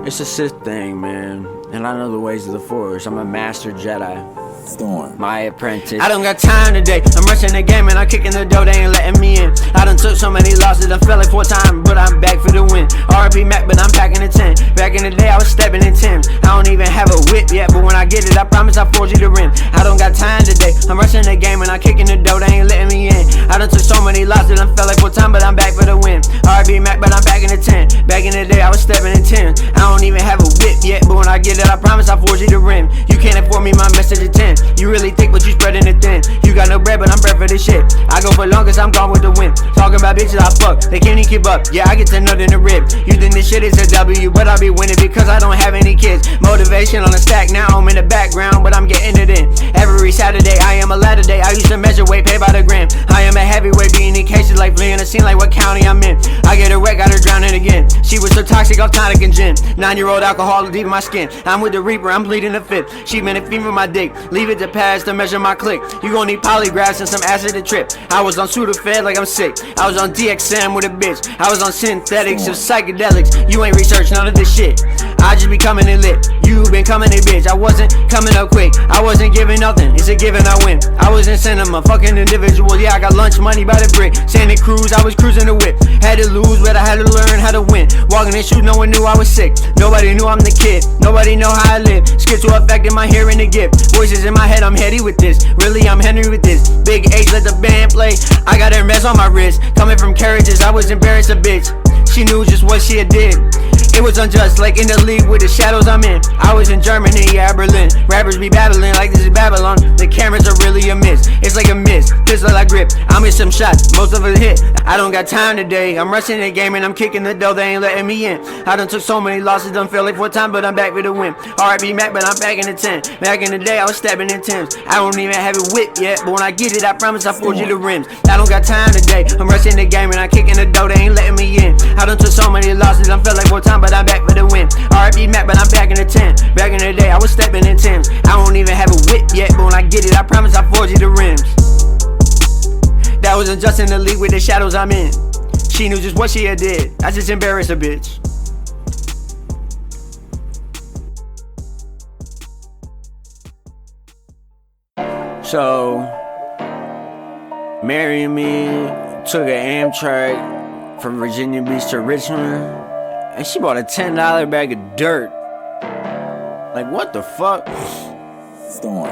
[SPEAKER 1] It's a Sith thing, man, and I know the ways of the Force. I'm a master Jedi.
[SPEAKER 3] Storm.
[SPEAKER 1] My apprentice. I don't got time today. I'm rushing the game and I'm kicking the door, they ain't letting me in. I done took so many losses, I fell like 4 times, but I'm back for the win. R.I.P. Mac, but I'm packing a 10. Back in the day, I was stepping in Tim's. I don't even have a whip yet, but when I get it, I promise I'll forge you the rim. I don't got time today. I'm rushing the game and I'm kicking the door, they ain't letting me in. I done took so many losses, I fell like 4 times, but I'm back for the win. R.I.P. Mac, but I'm back in the 10. Back in the day, I was stepping in Tim's. I don't even have a whip yet, but when I get it, I promise I'll forge you the rim. You can't afford me, my message is 10. You really think what you spreading it thin. You got no bread, but I'm bread for this shit. I go for long cause I'm gone with the wind. Talking about bitches I fuck, they can't even keep up. Yeah, I get to nut in the rib. You think this shit is a W, but I'll be winning because I don't have any kids. Motivation on the stack, now I'm in the background, but I'm getting it in. Every Saturday, I am a latter day. I used to measure weight, pay by the gram. I am a heavyweight, being in cases like fleeing a scene like what county I'm in. I get her wet, got her drowning again. She was so toxic, off tonic and gin. 9-year-old alcohol deep in my skin. I'm with the Reaper, I'm bleeding the fifth. She been a fever my dick. Leave it to pass to measure my click. You gon' need polygraphs and some acid to trip. I was on Sudafed like I'm sick. I was on DXM with a bitch. I was on synthetics of psychedelics. You ain't researched none of this shit. I just be coming in lit. You been coming in bitch. I wasn't coming up quick. I wasn't giving nothing. It's a given I win. I was in cinema, fucking individual. Yeah, I got lunch money by the brick. Santa Cruz, I was cruising the whip. Had to lose, but I had to learn how to win. Walking in shoes, no one knew I was sick. Nobody knew I'm the kid. Nobody know how I live. Schizo-affected, my hearing the gift. Voices in my head, I'm heady with this. Really, I'm Henry with this. Big H, let the band play. I got Hermes on my wrist. Coming from carriages, I was embarrassed a bitch. She knew just what she had did. It was unjust, like in the league with the shadows I'm in. I was in Germany, yeah, Berlin. Rappers be battling like this is Babylon. The cameras are really a miss. It's like a miss, pistol like grip. I miss some shots, most of it hit. I don't got time today. I'm rushing the game and I'm kicking the door. They ain't letting me in. I done took so many losses, done feel like 4 times, but I'm back with a win. R.I.P. Mac, but I'm back in the 10. Back in the day, I was stepping in 10s. I don't even have it whipped yet, but when I get it, I promise I forge you the rims. I don't got time today. I'm rushing the game and I'm kicking the door. They ain't letting me in. I done took so many losses, I feel like 4 times, but I'm back with a win. R.I.P. Mac, but I'm back in the 10. Back in the day, I was stepping in 10s. I don't even have it whipped yet, but when I get it, I promise I forge you the rims. That wasn't just in the league with the shadows I'm in. She knew just what she had did. I just embarrassed a bitch. So, marrying me, took an Amtrak from Virginia Beach to Richmond, and she bought a $10 bag of dirt. Like, what the fuck? Storm.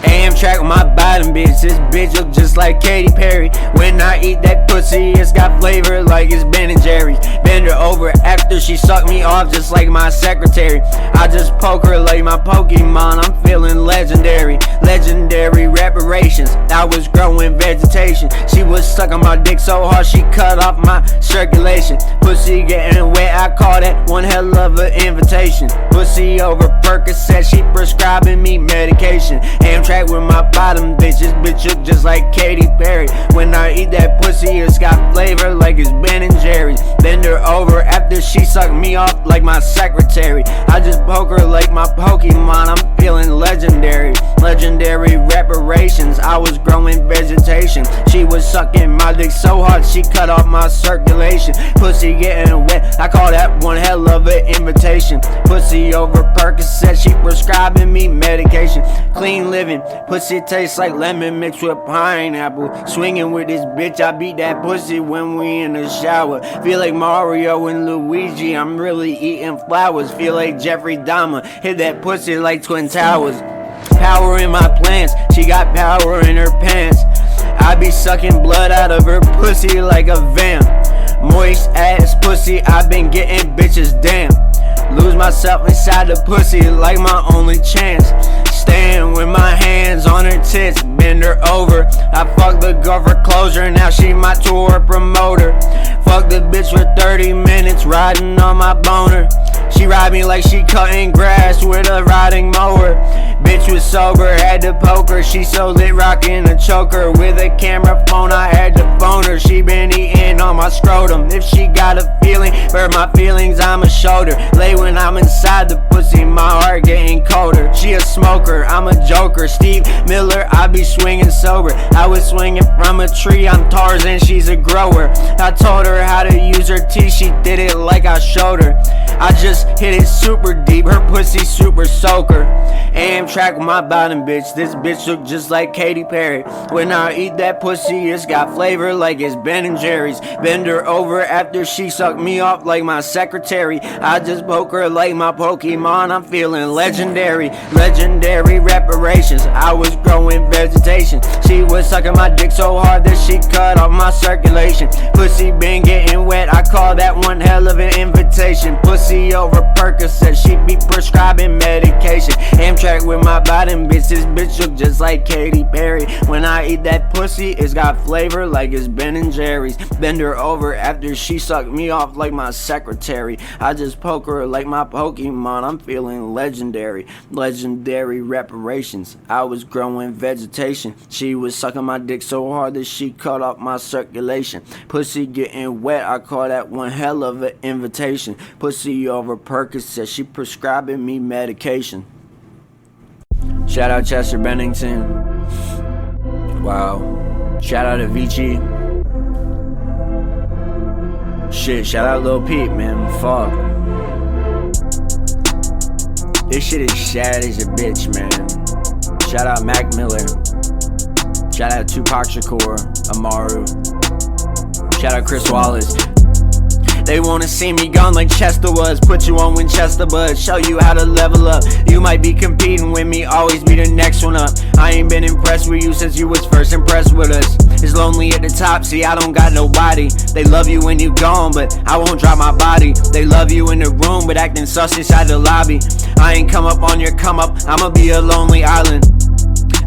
[SPEAKER 1] Amtrak with my bottom bitch. This bitch look just like Katy Perry. When I eat that pussy, it's got flavor like it's Ben and Jerry's. Bend her over after she sucked me off just like my secretary. I just poke her like my Pokemon. I'm feeling legendary. Legendary reparations. I was growing vegetation. She was sucking my dick so hard she cut off my circulation. Pussy getting wet, I call that one hell of an invitation. Pussy over Percocet, she prescribing me medication. Amtrak with my bottom bitch. This bitch look just like Katy Perry. When I eat that pussy, it's got flavor like it's Ben and Jerry's. Bend her over after she sucked me off like my secretary. I just poke her like my Pokemon. I'm feeling legendary. Legendary reparations. I was growing vegetation. She was sucking my dick so hard she cut off my circulation. Pussy getting wet, I call that one hell of an invitation. Pussy over Percocet, she prescribing me medication. Clean living, pussy tastes like lemon mixed with pineapple. Swinging with this bitch, I beat that pussy when we in the shower. Feel like Mario and Luigi, I'm really eating flowers. Feel like Jeffrey Dahmer, hit that pussy like Twin Towers. Power in my plans, she got power in her pants. I be sucking blood out of her pussy like a vamp. Moist ass pussy, I been getting bitches damn. Lose myself inside the pussy like my only chance. Stand with my hands on her tits, bend her over. I fuck the girl for closure, now she my tour promoter. Fuck the bitch for 30 minutes, riding on my boner. She ride me like she cutting grass with a riding mower. Bitch was sober, had to poke her. She so lit, rocking a choker. With a camera phone, I had to phone her. She been eating on my scrotum. If she got a feeling for my feelings, I'ma shoulder. Lay when I'm inside the pussy, my heart getting colder. She a smoker, I'm a joker. Steve Miller, I be swinging sober. I was swinging from a tree, I'm Tarzan, she's a grower. I told her how to use her teeth, she did it like I showed her. I just hit it super deep, her pussy super soaker. Amtrak with my bottom bitch, this bitch look just like Katy Perry. When I eat that pussy, it's got flavor like it's Ben and Jerry's. Bend her over after she sucked me off like my secretary. I just poke her like my Pokemon, I'm feeling legendary. Legendary reparations, I was growing vegetation. She was sucking my dick so hard that she cut off my circulation. Pussy been getting wet, I call that one hell of an invitation. Pussy over Percocet, she be prescribing medication. Amtrak with my bottom bitch, this bitch look just like Katy Perry. When I eat that pussy, it's got flavor like it's Ben and Jerry's. Bend her over after she sucked me off like my secretary. I just poke her like my Pokemon, I'm feeling legendary. Legendary reparations, I was growing vegetation. She was sucking my dick so hard that she cut off my circulation. Pussy getting wet, I call that one hell of an invitation. Pussy over Percocet, she prescribing me medication. Shout out Chester Bennington. Wow. Shout out Avicii. Shit, shout out Lil Peep, man. Fuck. This shit is sad as a bitch, man. Shout out Mac Miller. Shout out Tupac Shakur, Amaru. Shout out Chris Wallace. They wanna see me gone like Chester was. Put you on Winchester, but show you how to level up. You might be competing with me, always be the next one up. I ain't ain't been impressed with you since you was first impressed with us. It's lonely at the top, see I don't got nobody. They love you when you gone, but I won't drop my body. They love you in the room, but acting sus inside the lobby. I ain't come up on your come up, I'ma be a lonely island.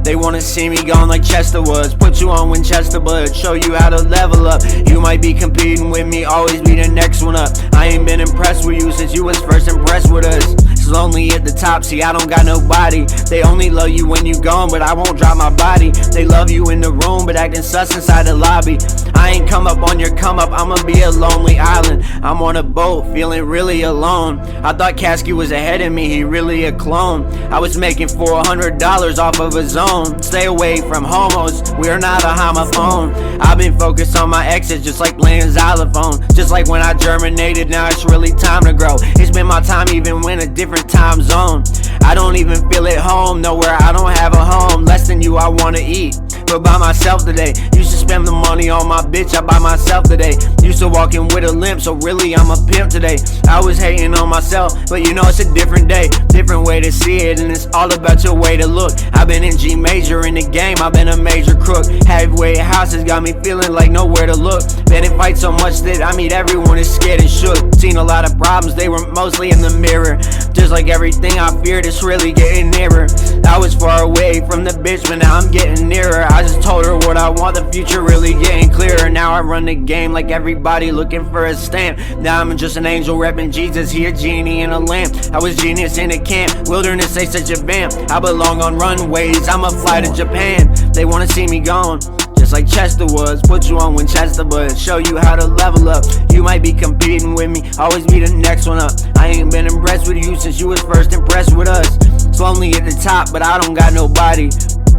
[SPEAKER 1] They wanna see me gone like Chester was. Put you on Winchester, but show you how to level up. You might be competing with me, always be the next one up. I ain't been impressed with you since you was first impressed with us. It's lonely at the top, see I don't got nobody. They only love you when you gone, but I won't drop my body. They love you in the room, but acting sus inside the lobby. I ain't come up on your come up, I'ma be a lonely island. I'm on a boat, feeling really alone. I thought Kasky was ahead of me, he really a clone. I was making $400 off of a zone. Stay away from homos, we're not a homophone. I've been focused on my exes just like playing xylophone. Just like when I germinated, now it's really time to grow. It's been my time even when a different time zone. I don't even feel at home, nowhere I don't have a home. Less than you I wanna eat, but by myself today. Used to spend the money on my bitch, I buy myself today. Used to walk in with a limp, so really I'm a pimp today. I was hating on myself, but you know it's a different day. Different way to see it, and it's all about your way to look. I've been in G major in the game, I've been a major crook. Halfway houses got me feeling like nowhere to look. Been in fights so much that I mean everyone is scared and shook. Seen a lot of problems, they were mostly in the mirror. Just like everything I feared, it's really getting nearer. I was far away from the bitch, but now I'm getting nearer. I just told her what I want, the future really getting clearer. Now I run the game like everybody looking for a stamp. Now I'm just an angel repping Jesus, he a genie in a lamp. I was genius in a camp, wilderness ain't such a vamp. I belong on runways, I'ma fly to Japan. They wanna see me gone, just like Chester was. Put you on Winchester, but show you how to level up. You might be competing with me, always be the next one up. I ain't been impressed with you since you was first impressed with us. It's lonely at the top, but I don't got nobody.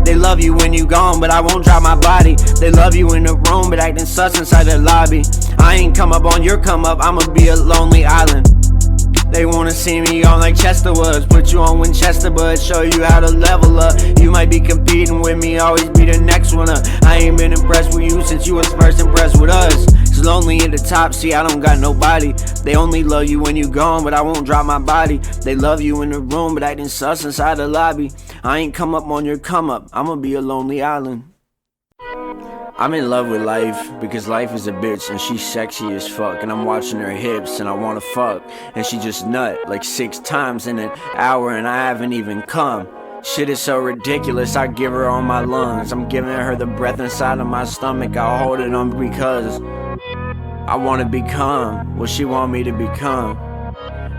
[SPEAKER 1] They love you when you gone, but I won't drop my body. They love you in the room, but acting sus inside the lobby. I ain't come up on your come up, I'ma be a lonely island. They wanna see me on like Chester was. Put you on Winchester, but show you how to level up. You might be competing with me, always be the next one up. I ain't been impressed with you since you was first impressed with us. It's lonely at the top, see I don't got nobody. They only love you when you gone, but I won't drop my body. They love you in the room, but acting sus inside the lobby. I ain't come up on your come up, I'ma be a lonely island. I'm in love with life, because life is a bitch and she's sexy as fuck. And I'm watching her hips and I wanna fuck. And she just nut like 6 times in an hour and I haven't even come. Shit is so ridiculous, I give her all my lungs. I'm giving her the breath inside of my stomach, I hold it on because I wanna become what she want me to become.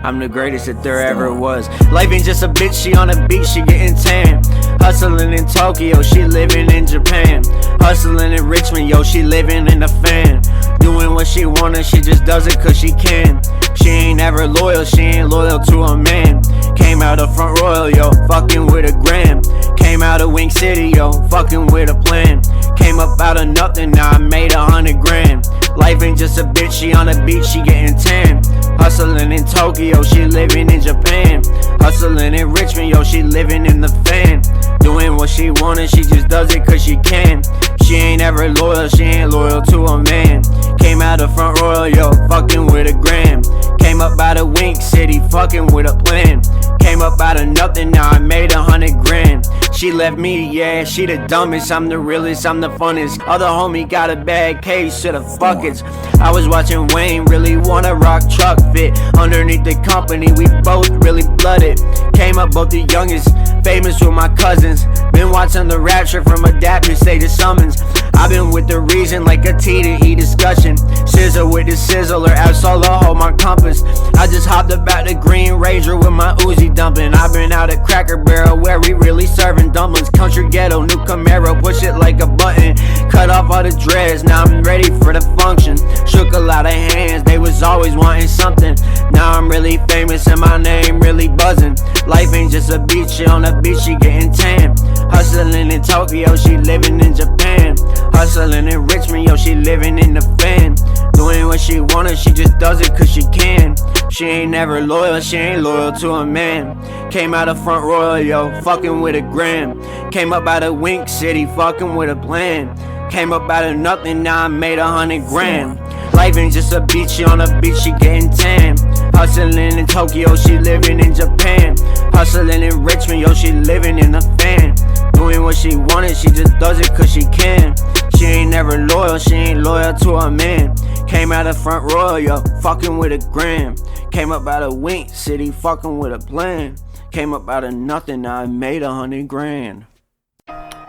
[SPEAKER 1] I'm the greatest that there ever was. Life ain't just a bitch, she on the beach, she getting tan. Hustling in Tokyo, she living in Japan. Hustling in Richmond, yo, she living in the fan. Doing what she wanna, she just does it cause she can. She ain't ever loyal, she ain't loyal to a man. Came out of Front Royal, yo, fucking with a gram. Came out of Wing City, yo, fucking with a plan. Came up out of nothing, now I made 100 grand. Life ain't just a bitch, she on the beach, she getting tan. Hustling in Tokyo, she living in Japan. Hustling in Richmond, yo, she living in the fan. Doing what she wanted, she just does it cause she can. She ain't ever loyal, she ain't loyal to a man. Came out of Front Royal, yo, fucking with a gram. Came up out of Wink City, fucking with a plan. Came up out of nothing, now I made 100 grand. She left me, yeah, she the dumbest. I'm the realest, I'm the funnest. Other homie got a bad case, to the buckets. I was watching Wayne really wanna rock truck fit. Underneath the company, we both really blooded. Came up both the youngest, famous with my cousins. Been watching the rapture from adapters, say the summons. I've been with the reason like a T to E discussion. Scissor with the sizzler, Absol hold my compass. I just hopped about the Green Ranger with my Uzi dumping. I've been out at Cracker Barrel where we really serving dumplings. Country ghetto, new Camaro, push it like a button. Cut off all the dreads, now I'm ready for the function. Shook a lot of hands, they was always wanting something. Now I'm really famous and my name really buzzing. Life ain't just a beach, she on the beach, she getting tan. Hustling in Tokyo, she living in Japan. Hustling in Richmond, yo, she living in the fan. Doing what she wanted, she just does it cause she can. She ain't never loyal, she ain't loyal to a man. Came out of Front Royal, yo, fucking with a gram. Came up out of Wink City, fucking with a plan. Came up out of nothing, now I made 100 grand. Life ain't just a beach, she on the beach, she getting tan. Hustling in Tokyo, she living in Japan. Hustling in Richmond, yo, she living in the fan. Doing what she wanted, she just does it cause she can. She ain't never loyal, she ain't loyal to a man. Came out of front row, yo, fucking with a gram. Came up out of Wink City, fucking with a plan. Came up out of nothing, now I made 100 grand.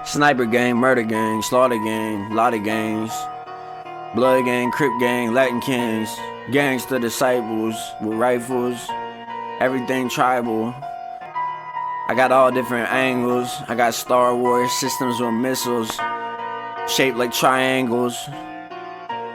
[SPEAKER 1] Sniper gang, murder gang, slaughter gang, lot of gangs. Blood gang, Crip gang, Latin kings. Gangsta disciples with rifles. Everything tribal. I got all different angles. I got Star Wars systems with missiles shaped like triangles.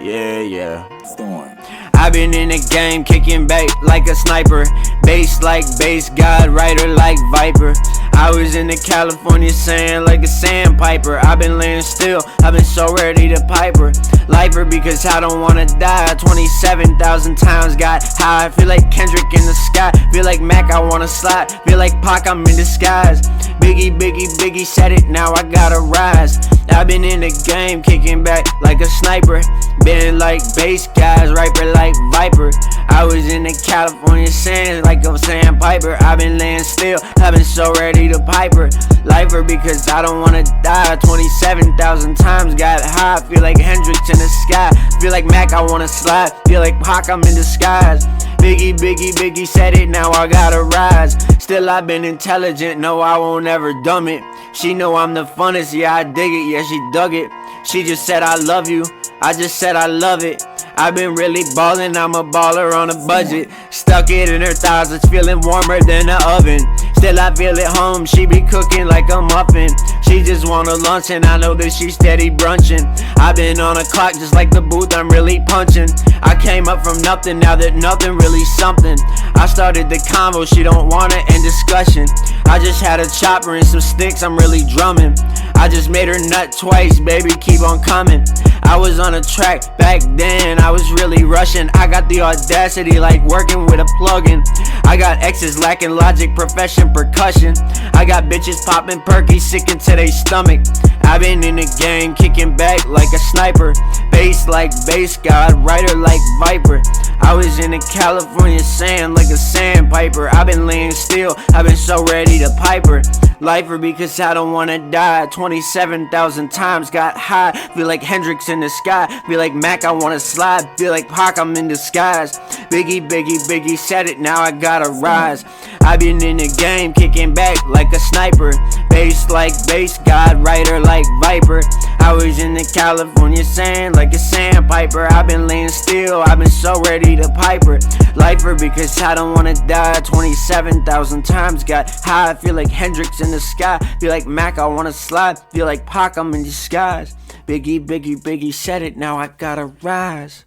[SPEAKER 1] Yeah. Storm. I've been in the game, kicking back like a sniper. Bass like bass god, writer like Viper. I was in the California sand like a sandpiper. I've been laying still, I've been so ready to pipe her. Lifer because I don't wanna die. 27,000 times got high. Feel like Kendrick in the sky. Feel like Mac, I wanna slide. Feel like Pac, I'm in disguise. Biggie said it, now I gotta rise. I've been in the game, kicking back like a sniper. Been like bass guys, riper like Viper. I was in the California sands like a sandpiper. I've been laying still, I've been so ready to pipe her. Lifer because I don't wanna die. 27,000 times got high. Feel like Hendrix in the sky. Feel like Mac, I wanna slide. Feel like Pac, I'm in disguise. Biggie said it, now I gotta rise. Still I've been intelligent, no I won't ever dumb it. She know I'm the funnest, yeah I dig it, yeah she dug it. She just said I love you, I just said I love it. I've been really ballin', I'm a baller on a budget. Stuck it in her thighs, it's feeling warmer than the oven. Still I feel at home, she be cooking like a muffin. She just want a lunch and I know that she steady brunchin'. I've been on a clock just like the booth, I'm really punchin'. I came up from nothing, now that nothing really something. I started the convo, she don't want it in discussion. I just had a chopper and some sticks, I'm really drumming. I just made her nut twice, baby, keep on coming. I was on a track back then, I was really rushing. I got the audacity like working with a plugin. I got exes lacking logic, profession, percussion. I got bitches popping perky, sick into their stomach. I've been in the game, kicking back like a sniper. Bass like bass god, writer like Viper. I was in the California sand like a sandpiper. I've been laying still, I've been so ready to pipe her. Lifer because I don't wanna die. 27,000 times got high. Feel like Hendrix in the sky. Feel like Mac, I wanna slide. Feel like Pac, I'm in disguise. Biggie said it, now I gotta rise. I've been in the game, kicking back like a sniper. Bass like bass god, writer like Viper. I was in the California sand like a sandpiper. I've been laying still, I've been so ready to pipe her. Lifer because I don't wanna die. 27,000 times got high. Feel like Hendrix in the sky. Feel like Mac, I wanna slide. Feel like Pac, I'm in disguise. Biggie said it, now I gotta rise.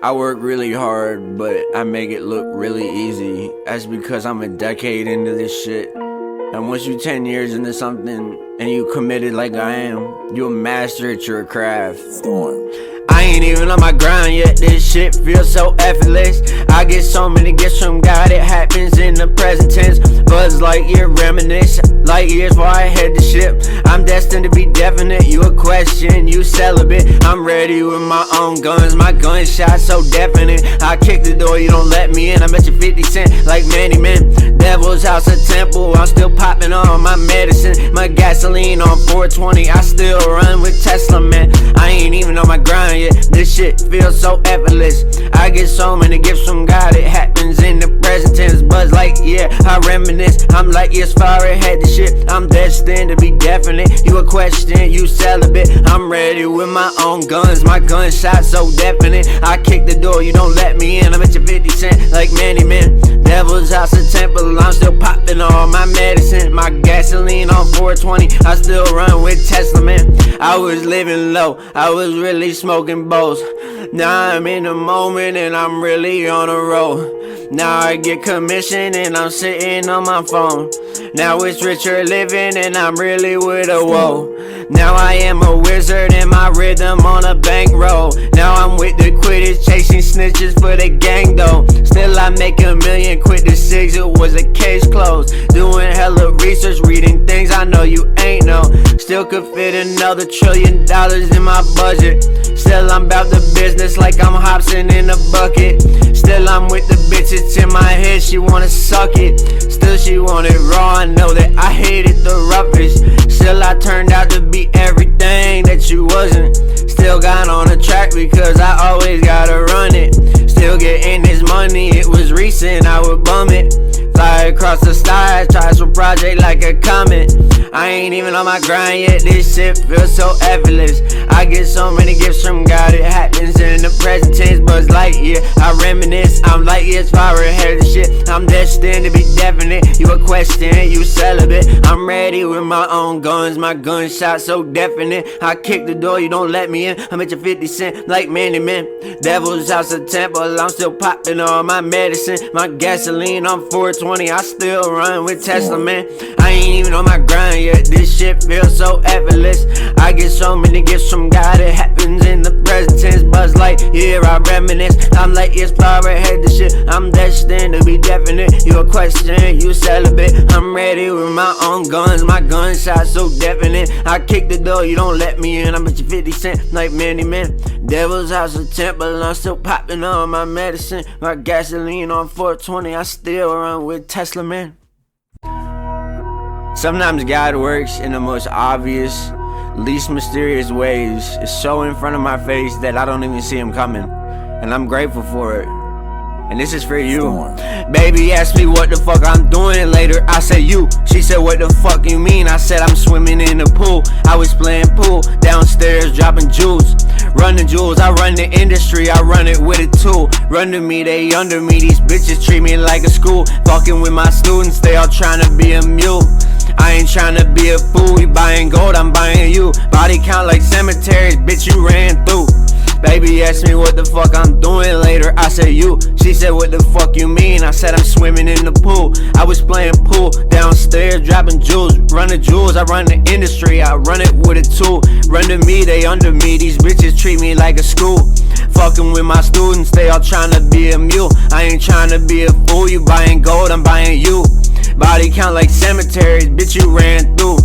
[SPEAKER 1] I work really hard, but I make it look really easy. That's because I'm a decade into this shit. And once you 10 years into something and you committed like I am, you a master at your craft. Storm. I ain't even on my grind yet, this shit feels so effortless. I get so many gifts from God, it happens in the present tense. Buzz Lightyear reminisce, light years before I head the ship. I'm destined to be definite, you a question, you celibate. I'm ready with my own guns, my gunshot so definite. I kick the door, you don't let me in, I bet you 50 cent like many men. Devil's house, a temple, I'm still popping on my medicine. My gasoline on 420, I still run with Tesla, man. I ain't even on my grind yet, this shit feels so effortless. I get so many gifts from God, it happens in the present tense. Buzz Lightyear, I reminisce, I'm like years far ahead the shit. I'm destined to be definite, you a question, you celibate. I'm ready with my own guns, my gunshot so definite. I kick the door, you don't let me in, I bet you 50 cent like many men. Devil's house, a temple, I'm still popping on my medicine. My gasoline on 420, I still run with Tesla, man. I was living low, I was really smoking bowls. Now I'm in the moment and I'm really on a roll. Now I get commission and I'm sitting on my phone. Now it's richer living and I'm really with a woe. Now I am a wizard and my rhythm on a bankroll. Now I'm with the quitters chasing snitches for the gang though. Still I make a million, quit the six, it was a case closed. Doing hella research, reading things I know you ain't know. Still could fit another $1 trillion in my budget. Still I'm about the business like I'm Hobson in a bucket. Still I'm with the bitch, it's in my head, she wanna suck it. Still she want it raw, I know that I hated the roughest. Still I turned out to be everything that you wasn't. Still got on the track because I always gotta run it. Still getting this money, it was recent, I would bum it. Fly across the sky, try some project like a comet. I ain't even on my grind yet, this shit feels so effortless. I get so many gifts from God, it happens in the present tense. Buzz Lightyear, I reminisce, I'm light years far ahead of the shit. I'm destined to be definite, you a question, you celibate. I'm ready with my own guns, my gunshot so definite. I kick the door, you don't let me in, I'm at your 50 cent like Manny Man. Devil's house of temple, I'm still popping all my medicine. My gasoline on 420, I still run with Tesla, man. I ain't even on my grind yet, this shit feels so effortless. I get so many gifts from God, it happens in the present tense. Buzz Lightyear, I reminisce, I'm like years far ahead of shit. I'm destined to be definite, you a question, you celibate. I'm ready with my own guns, my gunshot so definite. I kick the door, you don't let me in, I'm at your 50 cent like Manny Man. Devil's house of temple, I'm still popping on my medicine. My gasoline on 420, I still run with Tesla, man. Sometimes God works in the most obvious, least mysterious ways. It's so in front of my face that I don't even see him coming, and I'm grateful for it. And this is for you. Baby asked me what the fuck I'm doing later, I said you. She said what the fuck you mean, I said I'm swimming in the pool. I was playing pool, downstairs dropping jewels. Run the jewels, I run the industry, I run it with a tool. Run to me, they under me, these bitches treat me like a school. Fucking with my students, they all tryna be a mule. I ain't tryna be a fool, you buying gold, I'm buying you. Body count like cemeteries, bitch you ran through. Baby asked me what the fuck I'm doing later, I said you. She said what the fuck you mean, I said I'm swimming in the pool. I was playing pool, downstairs dropping jewels. Run the jewels, I run the industry, I run it with a tool. Run to me, they under me, these bitches treat me like a school. Fucking with my students, they all tryna be a mule. I ain't tryna be a fool, you buying gold, I'm buying you. Body count like cemeteries, bitch you ran through.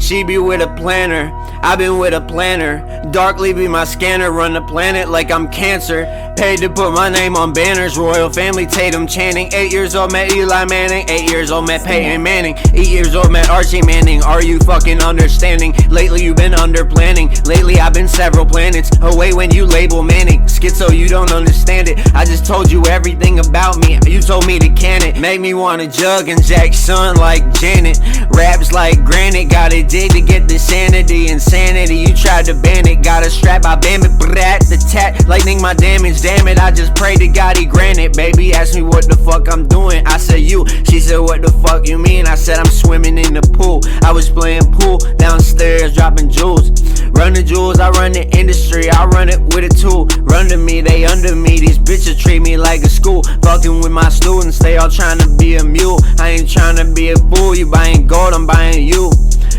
[SPEAKER 1] She be with a planner, I been with a planner. Darkly be my scanner, run the planet like I'm cancer. Paid to put my name on banners, royal family Tatum Channing. 8 years old met Eli Manning, 8 years old met Peyton Manning. 8 years old met Archie Manning, are you fucking understanding? Lately you been under planning, lately I've been several planets away when you label Manning. Schizo, you don't understand it, I just told you everything about me, you told me to can it. Make me wanna jug and jack son like Janet. Raps like granite, gotta dig to get the sanity. Insanity, you tried to ban it, got a strap, I bam it, brat the tat, lightning my damage. Damn it, I just pray to God he grant it. Baby asked me what the fuck I'm doing, I said you. She said what the fuck you mean, I said I'm swimming in the pool. I was playing pool, downstairs dropping jewels. Run the jewels, I run the industry, I run it with a tool. Run to me, they under me, these bitches treat me like a school. Fucking with my students, they all tryna be a mule. I ain't tryna be a fool, you buying gold, I'm buying you.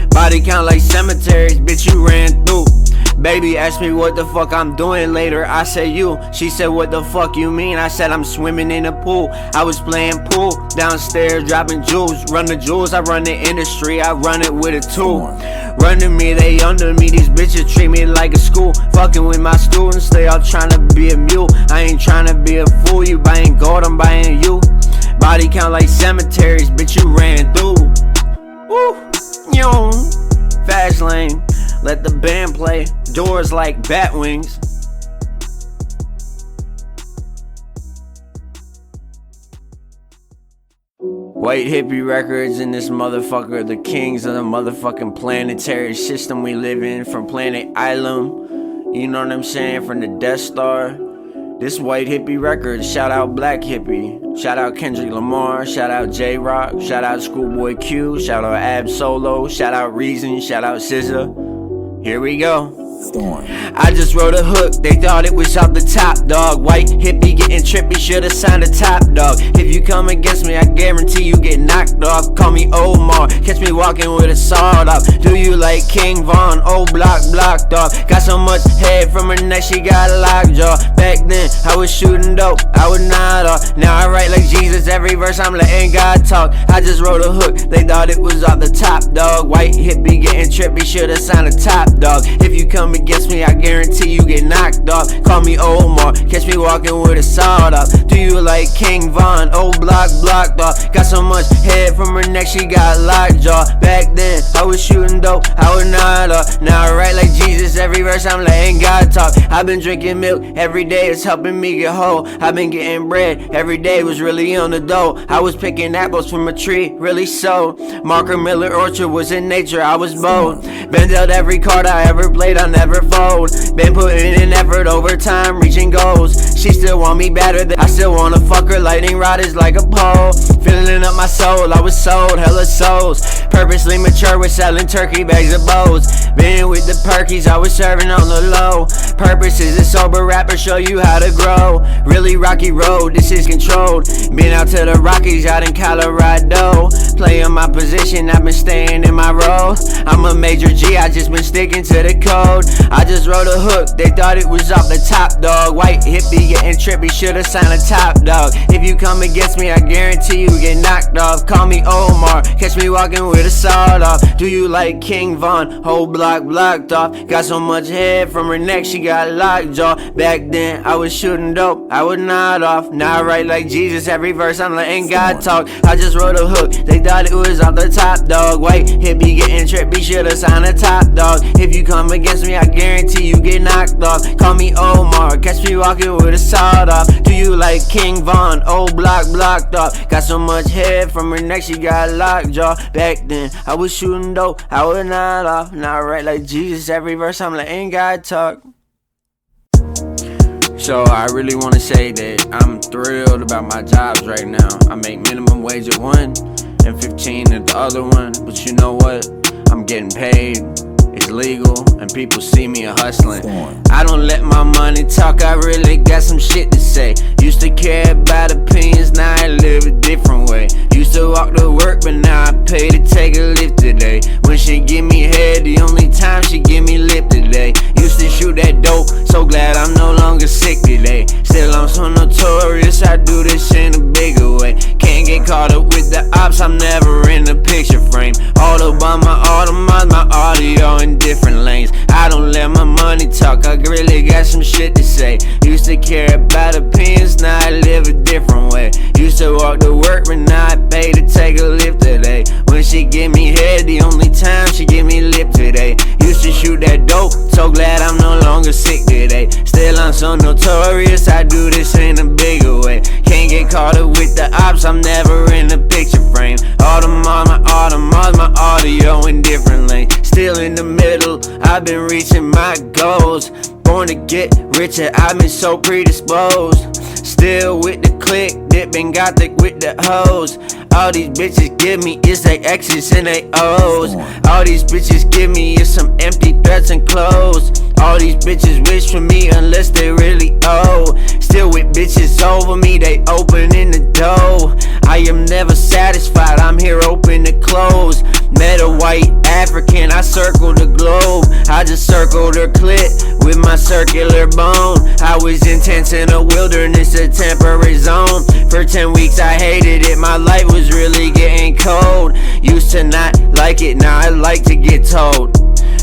[SPEAKER 1] Body count like cemeteries, bitch you ran through. Baby asked me what the fuck I'm doing later, I said you. She said what the fuck you mean, I said I'm swimming in a pool. I was playing pool, downstairs dropping jewels. Run the jewels, I run the industry, I run it with a tool. Run to me, they under me, these bitches treat me like a school. Fucking with my students, they all tryna be a mule. I ain't tryna be a fool, you buying gold, I'm buying you. Body count like cemeteries, bitch you ran through. Woo, yo, fast lane. Let the band play, doors like bat wings. White hippie records in this motherfucker, the kings of the motherfucking planetary system we live in. From planet Ilum, you know what I'm saying, from the Death Star. This white hippie record, shout out Black Hippie, shout out Kendrick Lamar, shout out J-Rock, shout out Schoolboy Q, shout out Ab Solo, shout out Reason, shout out SZA. Here we go. I just wrote a hook, they thought it was off the top, dog. White hippie getting trippy, should've signed a top dog. If you come against me, I guarantee you get knocked off. Call me Omar, catch me walking with a sword off. Do you like like King Von, old block, dog. Got so much head from her neck, she got a lockjaw. Back then, I was shooting dope, I was not off. Now I write like Jesus, every verse I'm letting God talk. I just wrote a hook, they thought it was off the top, dog. White hippie getting trippy, should've signed a top, dog. If you come against me, I guarantee you get knocked off. Call me Omar, catch me walking with a sawed off. Do you like King Von, old block, dog? Got so much head from her neck, she got lockjaw. Back then, I was shooting dope, I was not off. Now I write like Jesus, every verse I'm letting God talk. I've been drinking milk every day, it's helping me get whole. I've been getting bread every day, was really on the dough. I was picking apples from a tree, really so. Marker Miller Orchard was in nature, I was bold. Been dealt every card I ever played, I never fold. Been putting in effort over time, reaching goals. She still want me better than I still wanna fuck her. Lightning rod is like a pole. Filling up my soul, I was sold, hella souls. Purposely mature with selling turkey bags of bows. Been with the perkies, I was serving on the low. Purpose is a sober rapper, show you how to grow. Really rocky road, this is controlled. Been out to the Rockies, out in Colorado. Playing my position, I've been staying in my role. I'm a major G, I just been sticking to the code. I just wrote a hook, they thought it was off the top, dog. White hippie getting trippy, should've signed a top, dog. If you come against me, I guarantee you get knocked off. Call me Omar, catch me walking with a sawed off. Do you like King Von, whole block blocked off? Got so much head from her neck, she got lockjaw. Back then, I was shooting dope, I was not off. Now I write like Jesus, every verse I'm letting God talk. I just wrote a hook, they thought it was off the top, dog. White hippie getting trippy, should've signed a top, dog. If you come against me, I guarantee you get knocked off. Call me Omar, catch me walking with a sawed off. Do you like King Von, old block blocked off? Got so much head from her neck, she got lockjaw. Back then, I was shooting dope, I was not off. Now I write like Jesus, every verse I'm letting God talk. So I really want to say that I'm thrilled about my jobs right now. I make minimum wage at one and 15 at the other one. But you know what? I'm getting paid. It's legal and people see me hustling. I don't let my money talk, I really got some shit to say. Used to care about opinions, now I live a different way. Used to walk to work, but now I pay to take a lift today. When she give me head, the only time she give me lip today. Used to shoot that dope, so glad I'm no longer sick today. Still I'm so notorious, I do this in a bigger way. Can't get caught up with the ops, I'm never in the picture frame. Autobahn, my Audemars, my audio in different lanes. I don't let my money talk, I really got some shit to say. Used to care about opinions, now I live a different way. Used to walk to work, but now I pay to take a lift today. When she give me head, the only time she give me lip today. Used to shoot that dope, so glad I'm no longer sick today. Still I'm so notorious, I do this in a bigger way. Can't get caught up with the ops, I'm never in the picture frame. Audemars, my audio in different lanes. Still in the middle, I've been reaching my goals. Born to get richer, I've been so predisposed. Still with the click, dipping gothic with the hoes. All these bitches give me is they X's and they O's. All these bitches give me is some empty threats and clothes. All these bitches wish for me unless they really owe. Still with bitches over me, they opening the door. I am never satisfied, I'm here open to close. Met a white African, I circled the globe. I just circled her clit with my circular bone. I was intense in a wilderness, a temperate zone. For 10 weeks I hated it, my life was really getting cold. Used to not like it, now I like to get told.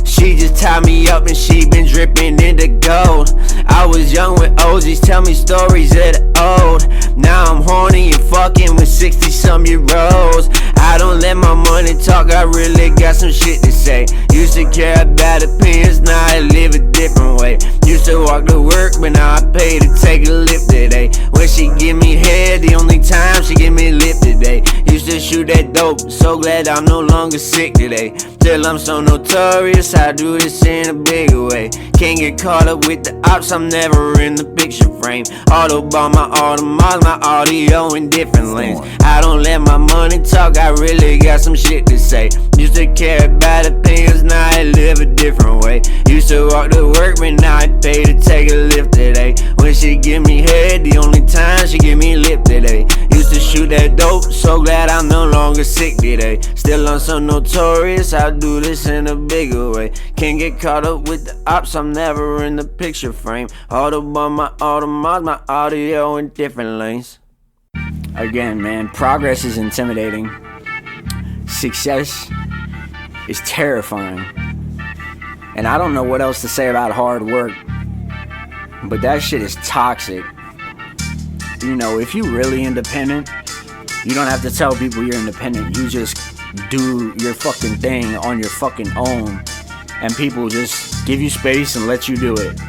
[SPEAKER 1] She just tied me up and she been dripping into gold. I was young with OGs, tell me stories of the old. Now I'm horny and fucking with 60-some-year-olds. I don't let my money talk, I really got some shit to say. Used to care about opinions, now I live a different way. Used to walk to work, but now I pay to take a lift today. When she give me head, the only time she give me lip today. Used to shoot that dope, so glad I'm no longer sick today. Still I'm so notorious, I do this in a bigger way. Can't get caught up with the ops, I'm never in the picture frame. Autobahn, my Audemars, my audio in different lanes. I don't let my money talk, I really got some shit to say. Used to care about opinions, now I live a different way. Used to walk to work, but now I pay to take a lift today. When she give me head, the only time she give me lip today. Used to shoot that dope, so glad I'm no longer sick today. Still on some notorious, I'll do this in a bigger way. Can't get caught up with the ops, I'm never in the picture frame. Autobahn, my Audemars, my audio in different lanes. Again, man, progress is intimidating. Success is terrifying. And I don't know what else to say about hard work, but that shit is toxic. You know, if you're really independent, you don't have to tell people you're independent. You just do your fucking thing on your fucking own, and people just give you space and let you do it.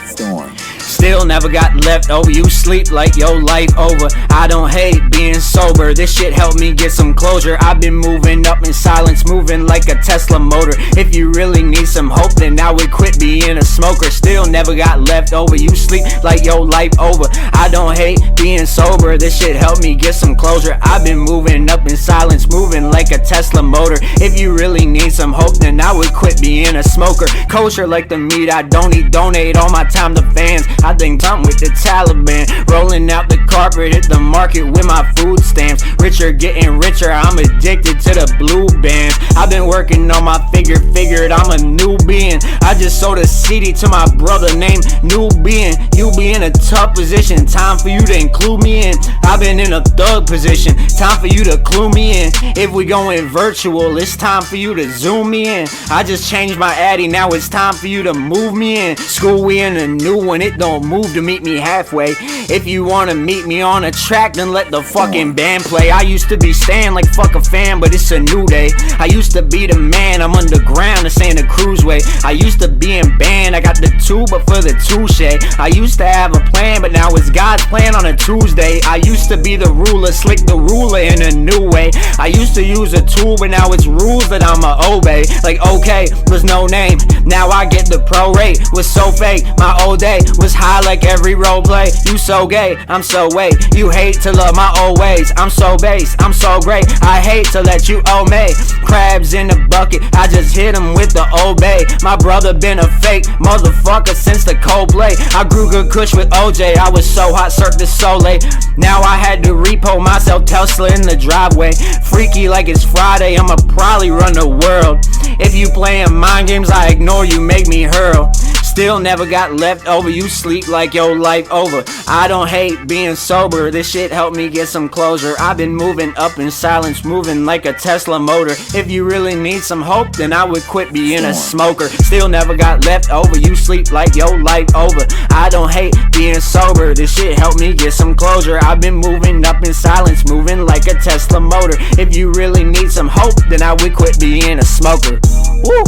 [SPEAKER 1] Storm. Still never got left over, you sleep like your life over. I don't hate being sober, this shit helped me get some closure. I've been moving up in silence, moving like a Tesla motor. If you really need some hope, then I would quit being a smoker. Still never got left over, you sleep like your life over. I don't hate being sober, this shit helped me get some closure. I've been moving up in silence, moving like a Tesla motor. If you really need some hope, then I would quit being a smoker. Kosher like the meat I don't eat, donate all my time to fans. I think I'm with the Taliban, rolling out the carpet, hit the market with my food stamps. Richer, getting richer, I'm addicted to the blue bands. I've been working on my figured I'm a new being. I just sold a CD to my brother named Nubian. You be in a tough position, time for you to include me in. I've been in a thug position, time for you to clue me in. If we going virtual, it's time for you to zoom me in. I just changed my addy, now it's time for you to move me in. School, we in a new one, it don't move to meet me halfway. If you wanna meet me on a track, then let the fucking band play. I used to be staying like fuck a fan, but it's a new day. I used to be the man, I'm underground, this ain't a cruise way. I used to be in band, I got the two, but for the touche. I used to have a plan, but now it's God's plan on a Tuesday. I used to be the ruler, slick the ruler in a new way. I used to use a tool, but now it's rules that I'ma obey. Like okay, was no name, now I get the pro rate. Was so fake, my old day was high like every role play. You so gay, I'm so wait. You hate to love my old ways. I'm so base, I'm so great. I hate to let you owe me. Crabs in the bucket, I just hit him with the obey. My brother been a fake motherfucker since the Coldplay. I grew good kush with OJ, I was so hot, Cirque du Soleil. Now I had to repo myself, Tesla in the driveway. Freaky like it's Friday, I'ma probably run the world. If you playing mind games, I ignore you, make me hurl. Still never got left over, you sleep like your life over. I don't hate being sober, this shit helped me get some closure. I've been moving up in silence, moving like a Tesla motor. If you really need some hope, then I would quit being a smoker. Still never got left over, you sleep like your life over. I don't hate being sober, this shit helped me get some closure. I've been moving up in silence, moving like a Tesla motor. If you really need some hope, then I would quit being a smoker. Woo,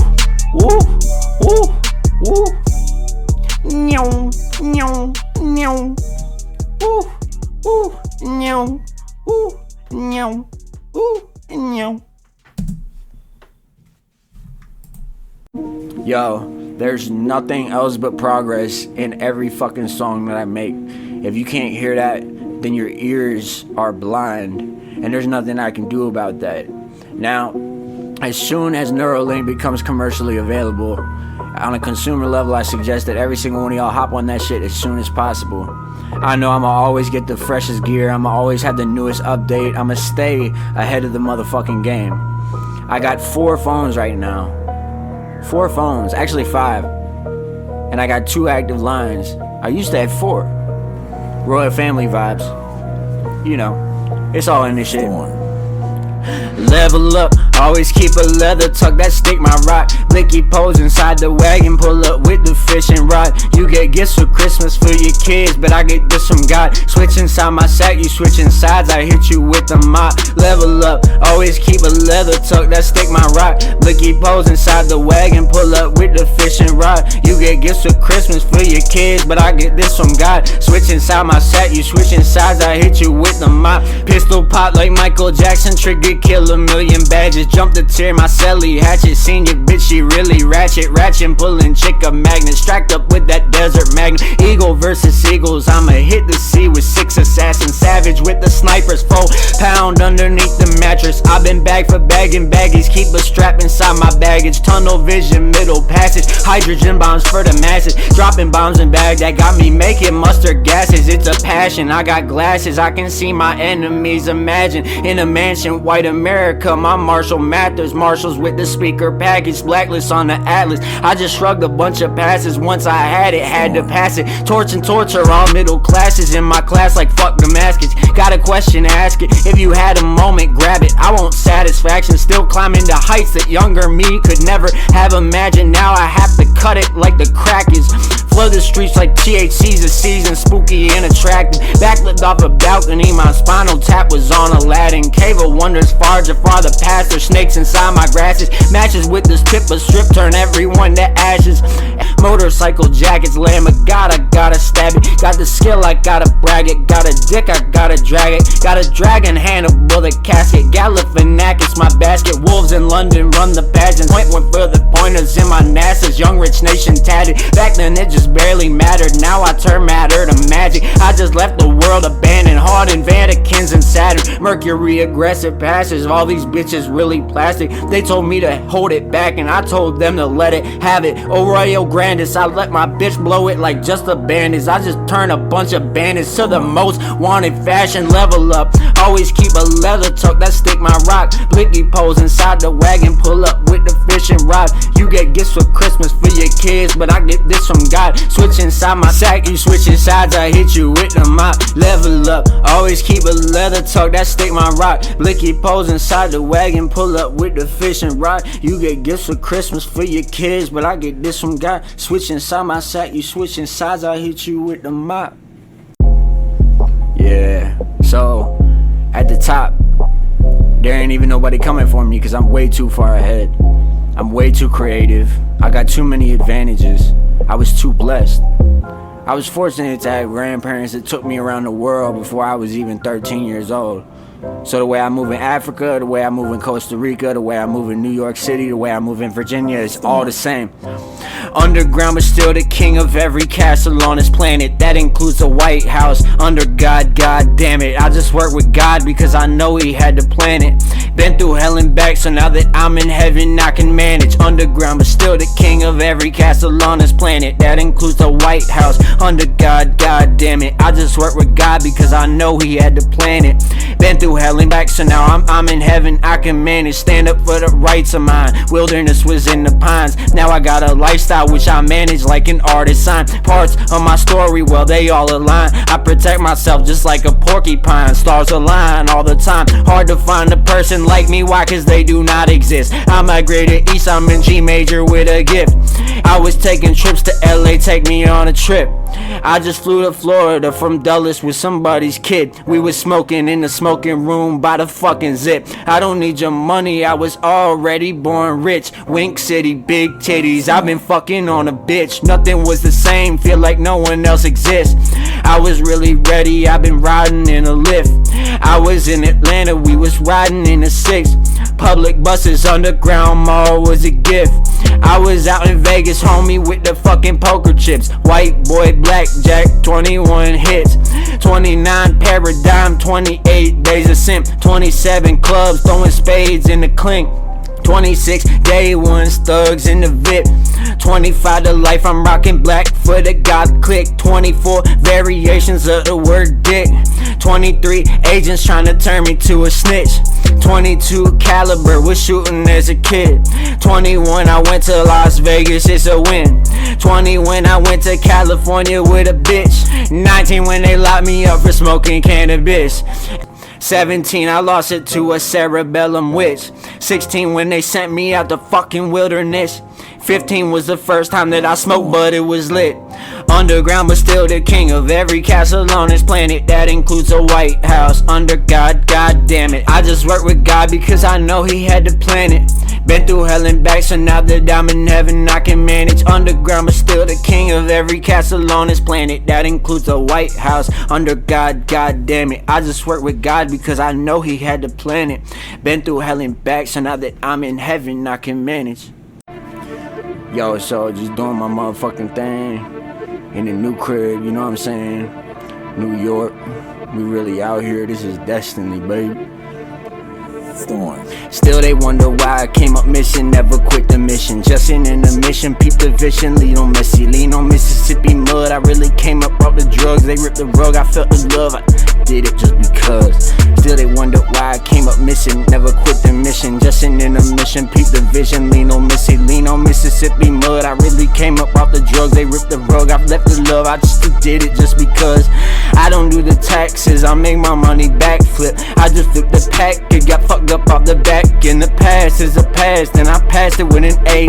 [SPEAKER 1] woo, woo, woo. Nyo, nyo, nyo. Ooh, ooh, nyo. Ooh, nyo. Ooh, nyo. Yo, there's nothing else but progress in every fucking song that I make. If you can't hear that, then your ears are blind, and there's nothing I can do about that. Now, as soon as Neuralink becomes commercially available, on a consumer level, I suggest that every single one of y'all hop on that shit as soon as possible. I know I'ma always get the freshest gear, I'ma always have the newest update, I'ma stay ahead of the motherfucking game. I got 4 phones right now. 4 phones, actually 5. And I got 2 active lines. I used to have 4. Royal family vibes. You know, it's all in this shit. Level up, always keep a leather tuck, that stick my rock. Blicky pose inside the wagon, pull up with the fishing rod. You get gifts for Christmas for your kids, but I get this from God. Switch inside my sack, you switching sides, I hit you with the mop. Level up, always keep a leather tuck, that stick my rock. Blicky pose inside the wagon, pull up with the fishing rod. You get gifts for Christmas for your kids, but I get this from God. Switch inside my sack, you switching sides, I hit you with the mop. Pistol pop like Michael Jackson, trigger kill a million badges. Jump the tier, my celly hatchet. Seen your bitch, she really ratchet. Ratchet, pulling chick a magnet. Strapped up with that desert magnet. Eagle versus eagles, I'ma hit the sea with 6 assassins. Savage with the snipers, 4 pound underneath the mattress. I've been bag for bagging baggies. Keep a strap inside my baggage. Tunnel vision, middle passage. Hydrogen bombs for the masses, dropping bombs in Baghdad, got me making mustard gases. It's a passion, I got glasses, I can see my enemies. Imagine in a mansion, white America, my Marshall Mathers, Marshalls with the speaker package, blacklist on the atlas. I just shrugged a bunch of passes, once I had it, had to pass it. Torch and torture all middle classes in my class, like fuck Damascus. Got a question, ask it. If you had a moment, grab it. I want satisfaction, still climbing the heights that younger me could never have imagined. Now I have to cut it like the crack is. Flood the streets like THC's a season, spooky and attractive. Backflipped off a balcony, my spinal tap was on Aladdin. Cave of wonders, far Jafar the pastor, snakes inside my grasses. Matches with this tip of strip, turn everyone to ashes. Motorcycle jackets, Lamb of God, I gotta stab it. Got the skill, I gotta brag it. Got a dick, I gotta drag it. Got a dragon, Hannibal the casket. Galifianakis, my basket. Wolves in London run the pageants. Point one for the pointers in my NASA's young rich nation tatted. Back then it just barely mattered, now I turn matter to magic. I just left the world abandoned, hard in Vaticans and Saturn. Mercury aggressive passes, all these bitches really plastic. They told me to hold it back and I told them to let it have it. Arroyo Grandis, I let my bitch blow it like just a bandit. I just turn a bunch of bandits to the most wanted fashion. Level up, always keep a leather tuck that stick my rock. Blicky pose inside the wagon, pull up with the fishing rod. You get gifts for Christmas for your kids, but I get this from God. Switch inside my sack, you switching sides, I hit you with the mop. Level up, always keep a leather tuck that stick my rock. Blicky pose inside the wagon, pull up with the fishing rod. You get gifts for Christmas for your kids, but I get this from God. Switch inside my sack, you switching sides, I hit you with the mop. Yeah, so at the top, there ain't even nobody coming for me cause I'm way too far ahead. I'm way too creative, I got too many advantages. I was too blessed. I was fortunate to have grandparents that took me around the world before I was even 13 years old. So the way I move in Africa, the way I move in Costa Rica, the way I move in New York City, the way I move in Virginia, it's all the same. Underground but still the king of every castle on this planet. That includes the White House. Under God, God damn it. I just work with God because I know he had to plan it. Been through hell and back, so now that I'm in heaven I can manage. Underground but still the king of every castle on this planet. That includes the White House. Under God, God damn it. I just work with God because I know he had to plan it. Been through hell and back, so now I'm in heaven, I can manage. Stand up for the rights of mine. Wilderness was in the pines. Now I got a lifestyle which I manage like an artist sign. Parts of my story, well they all align. I protect myself just like a porcupine. Stars align all the time. Hard to find a person like me, why? Cause they do not exist. I migrated east, I'm in G major with a gift. I was taking trips to LA, take me on a trip. I just flew to Florida from Dulles with somebody's kid. We was smoking in the smoking room by the fucking zip. I don't need your money, I was already born rich. Wink City, big titties, I've been fucking on a bitch. Nothing was the same, feel like no one else exists. I was really ready, I've been riding in a lift. I was in Atlanta, we was riding in a 6. Public buses, underground mall was a gift. I was out in Vegas, homie, with the fucking poker chips. White boy, blackjack, 21 hits. 29 paradigm, 28 days of simp. 27 clubs, throwing spades in the clink. 26 day ones, thugs in the VIP. 25 to life, I'm rocking black for the God click. 24 variations of the word dick. 23 agents trying to turn me to a snitch. 22 caliber was shooting as a kid. 21 I went to Las Vegas, it's a win. 20 when I went to California with a bitch. 19 when they locked me up for smoking cannabis. 17 I lost it to a cerebellum witch. 16 when they sent me out the fucking wilderness. 15 was the first time that I smoked, but it was lit. Underground but still the king of every castle on this planet. That includes a White House. Under God, God damn it. I just work with God because I know he had to plan it. Been through hell and back, so now that I'm in heaven I can manage. Underground but still the king of every castle on this planet. That includes the White House. Under God, God damn it. I just work with God because I know he had to plan it. Been through hell and back, so now that I'm in heaven I can manage. Yo, so just doing my motherfucking thing in the new crib, you know what I'm saying? New York, we really out here, this is destiny, baby.
[SPEAKER 3] on.
[SPEAKER 1] Still they wonder why I came up missing, never quit the mission. Just in the mission, peep the vision, lean on Messi, lean on Mississippi mud. I really came up off the drugs, they ripped the rug, I felt the love, I did it just because. Still they wonder why I came up missing, never quit the mission. Just in the mission, peep the vision, lean on Missy, lean on Mississippi mud. I really came up off the drugs, they ripped the rug, I left the love, I just did it just because. I don't do the taxes, I make my money backflip. I just flip the package, got fucked up off the back. In the past is a past, and I passed it with an A+.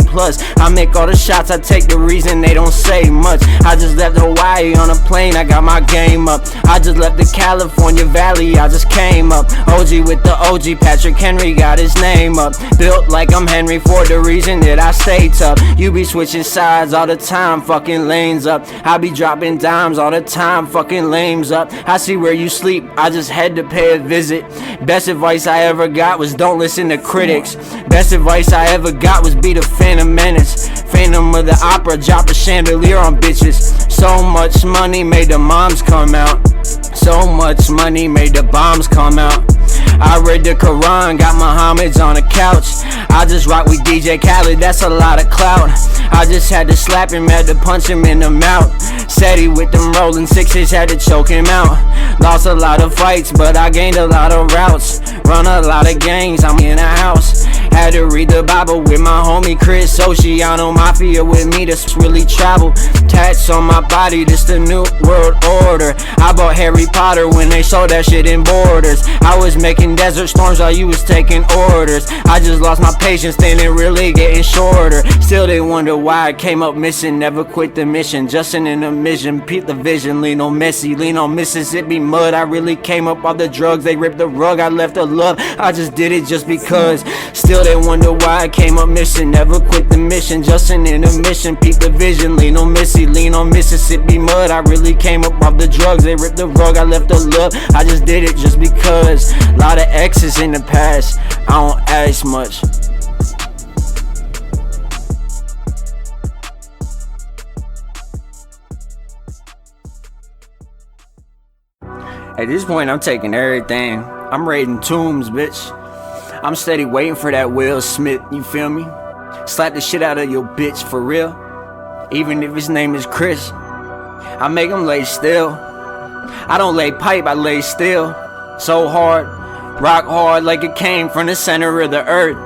[SPEAKER 1] I make all the shots, I take the reason they don't say much. I just left Hawaii on a plane, I got my game up. I just left the California Valley, I just came up. OG with the OG, Patrick Henry got his name up. Built like I'm Henry Ford, the reason that I stay tough. You be switching sides all the time, fucking lanes up. I be dropping dimes all the time, fucking lames up. I see where you sleep, I just had to pay a visit. Best advice I ever got was don't listen to critics. Best advice I ever got was be the Phantom Menace. Phantom of the Opera, drop a chandelier on bitches. So much money made the moms come out. So much money made the bombs come out. I read the Quran, got Muhammad's on the couch. I just rock with DJ Khaled, that's a lot of clout. I just had to slap him, had to punch him in the mouth. Said he with them rolling sixes, had to choke him out. Lost a lot of fights, but I gained a lot of routes. Run a lot of gangs, I'm in a house. Had to read the Bible with my homie Chris Oceano. Mafia with me, this really travel. Tats on my body, this the new world order. I bought Harry Potter when they sold that shit in Borders. I was making desert storms while you was taking orders. I just lost my patience, then it really getting shorter. Still they wonder why I came up missing, never quit the mission. Justin in the mission, peep the vision, lean on Messi, lean on Mississippi mud. I really came up off the drugs, they ripped the rug, I left the love, I just did it just because. Still they wonder why I came up missing, never quit the mission. Justin in the mission, peep the vision, lean on Missy, lean on Mississippi mud. I really came up off the drugs, they ripped the rug, I left the love, I just did it just because. Lot of exes in the past, I don't ask much. At this point, I'm taking everything. I'm raiding tombs, bitch. I'm steady waiting for that Will Smith, you feel me? Slap the shit out of your bitch, for real. Even if his name is Chris. I make him lay still. I don't lay pipe, I lay still. So hard, rock hard like it came from the center of the earth.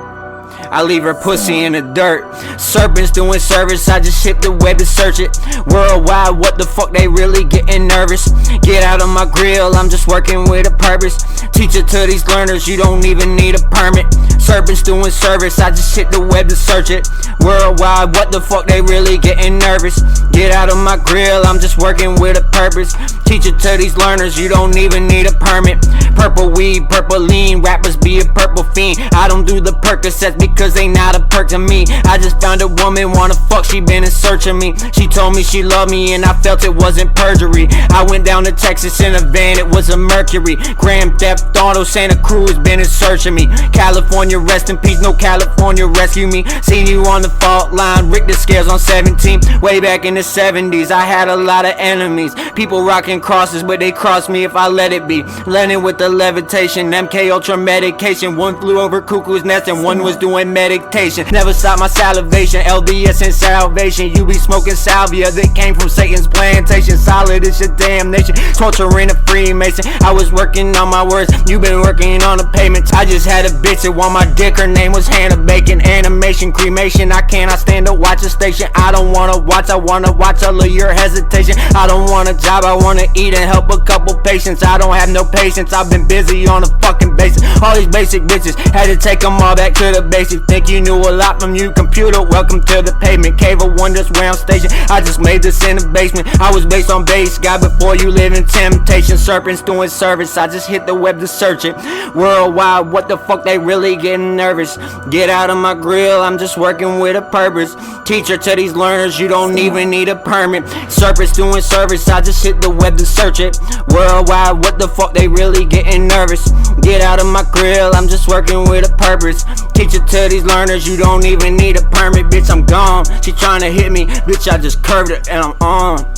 [SPEAKER 1] I leave her pussy in the dirt. Serpents doing service, I just hit the web to search it. Worldwide, what the fuck, they really getting nervous. Get out of my grill, I'm just working with a purpose. Teach it to these learners, you don't even need a permit. Serpents doing service, I just hit the web to search it. Worldwide, what the fuck, they really getting nervous. Get out of my grill, I'm just working with a purpose. Teach it to these learners, you don't even need a permit. Purple weed, purple lean, rappers be a purple fiend. I don't do the Percocets because they not a perk to me. I just found a woman, wanna fuck, she been in search of me. She told me she loved me and I felt it wasn't perjury. I went down to Texas in a van, it was a Mercury. Grand Theft Auto, Santa Cruz been in search of me. California, rest in peace, no California, rescue me. Seen you on the fault line, Richter scales on 17. Way back in the 70s, I had a lot of enemies. People rocking crosses, but they cross me if I let it be. Landing with the levitation, MK Ultra medication. One flew over cuckoo's nest and one was doing meditation. Never stop my salivation, LDS and salvation. You be smoking salvia that came from Satan's plantation. Solid is your damnation, torturing a Freemason. I was working on my words, you been working on the pavement. I just had a bitch that want my dick, her name was Hannah Bacon. Animation, cremation, I cannot stand to watch a station. I don't wanna watch, I wanna watch all of your hesitation. I don't want a job, I wanna eat and help a couple patients. I don't have no patience, I've been busy on a fucking basis. All these basic bitches, had to take them all back to the basics. Think you knew a lot from you computer, welcome to the pavement. Cave of Wonders where I'm stationed, I just made this in the basement. I was based on base, God before you live in temptation. Serpents doing service, I just hit the web to search it. Worldwide, what the fuck, they really getting nervous. Get out of my grill, I'm just working with a purpose. Teacher to these learners, you don't even need a permit. Serpents doing service, I just hit the web to search it. Worldwide, what the fuck, they really getting nervous. Get out of my grill, I'm just working with a purpose. Teach it to these learners, you don't even need a permit. Bitch, I'm gone, she tryna hit me. Bitch, I just curved it and I'm on.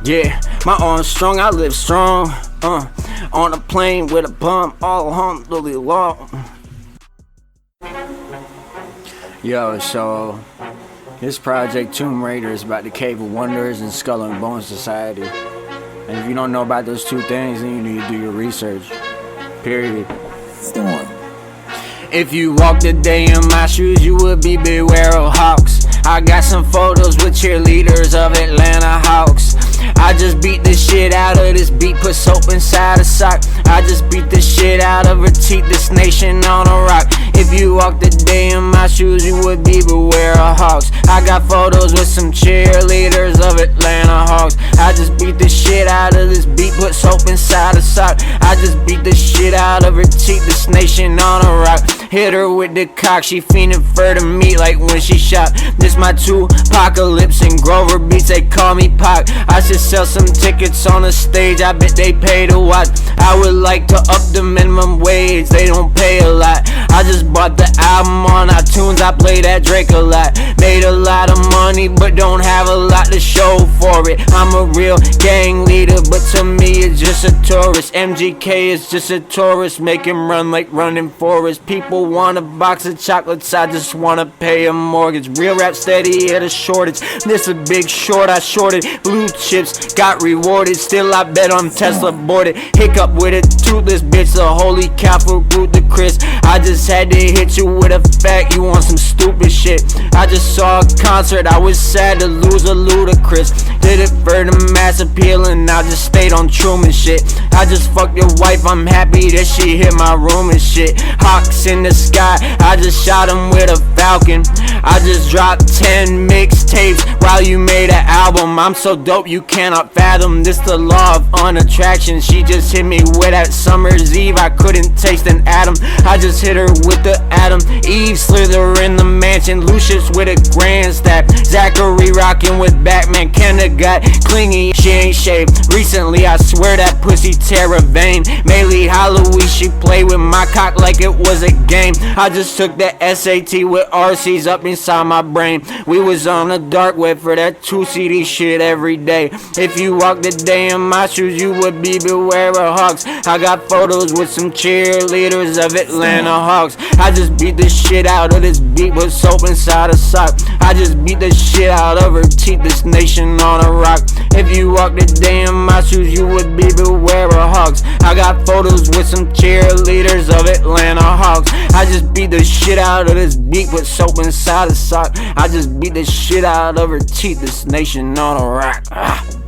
[SPEAKER 1] Yeah, my arm's strong, I live strong. On a plane with a bum, all alhamdulillah. Yo, so this project Tomb Raider is about the Cave of Wonders and Skull and Bone Society. And if you don't know about those two things, then you need to do your research. Period.
[SPEAKER 3] Storm.
[SPEAKER 1] If you walked a day in my shoes, you would be beware of hawks. I got some photos with cheerleaders of Atlanta Hawks. I just beat the shit out of this beat, put soap inside a sock. I just beat the shit out of her teeth, this nation on a rock. If you walked a day in my shoes, you would be beware of hawks. I got photos with some cheerleaders of Atlanta Hawks. I just beat the shit out of this beat, put soap inside a sock. I just beat the shit out of her teeth, this nation on a rock. Hit her with the cock, she fiending for the meat like when she shot. This my two apocalypse and Grover beats, they call me Pac. I should sell some tickets on the stage, I bet they pay to watch. I would like to up the minimum wage, they don't pay a lot. I just bought the album on iTunes, I play that Drake a lot. Made a lot of money but don't have a lot to show for it. I'm a real gang leader but to me it's just a tourist. MGK is just a tourist, make him run like running forest. People want a box of chocolates, I just wanna pay a mortgage. Real rap steady at a shortage, this a big short, I shorted. Blue chips, got rewarded, still I bet on Tesla boarded. Hiccup with a toothless bitch, the holy cow for root the Chris. I just had to hit you with a fact, you want some stupid shit. I just saw a concert, I was sad to lose a Ludacris. Did it for the mass appeal and I just stayed on Truman shit. I just fucked your wife, I'm happy that she hit my room and shit. Hawks in the sky, I just shot him with a falcon. I just dropped 10 mixtapes while you made an album. I'm so dope you cannot fathom, this the law of unattraction. She just hit me with that summer's eve, I couldn't taste an atom. I just hit her with the Adam Eve, slither in the mansion. Lucius with a grand stack, Zachary rocking with Batman. Kenna got clingy, she ain't shaved recently, I swear that pussy tear a vein. Maylee Halloween, she played with my cock like it was a game. I just took the SAT with RCs up inside my brain. We was on the dark web for that 2 CD shit every day. If you walked a day in my shoes, you would be beware of hawks. I got photos with some cheerleaders of Atlanta Hawks. I just beat the shit out of this beat with soap inside a sock. I just beat the shit out of her teeth, this nation on a rock. If you walked a day in my shoes, you would be beware of hawks. I got photos with some cheerleaders of Atlanta Hawks. I just beat the shit out of this beat with soap inside a sock. I just beat the shit out of her teeth, this nation on a rock.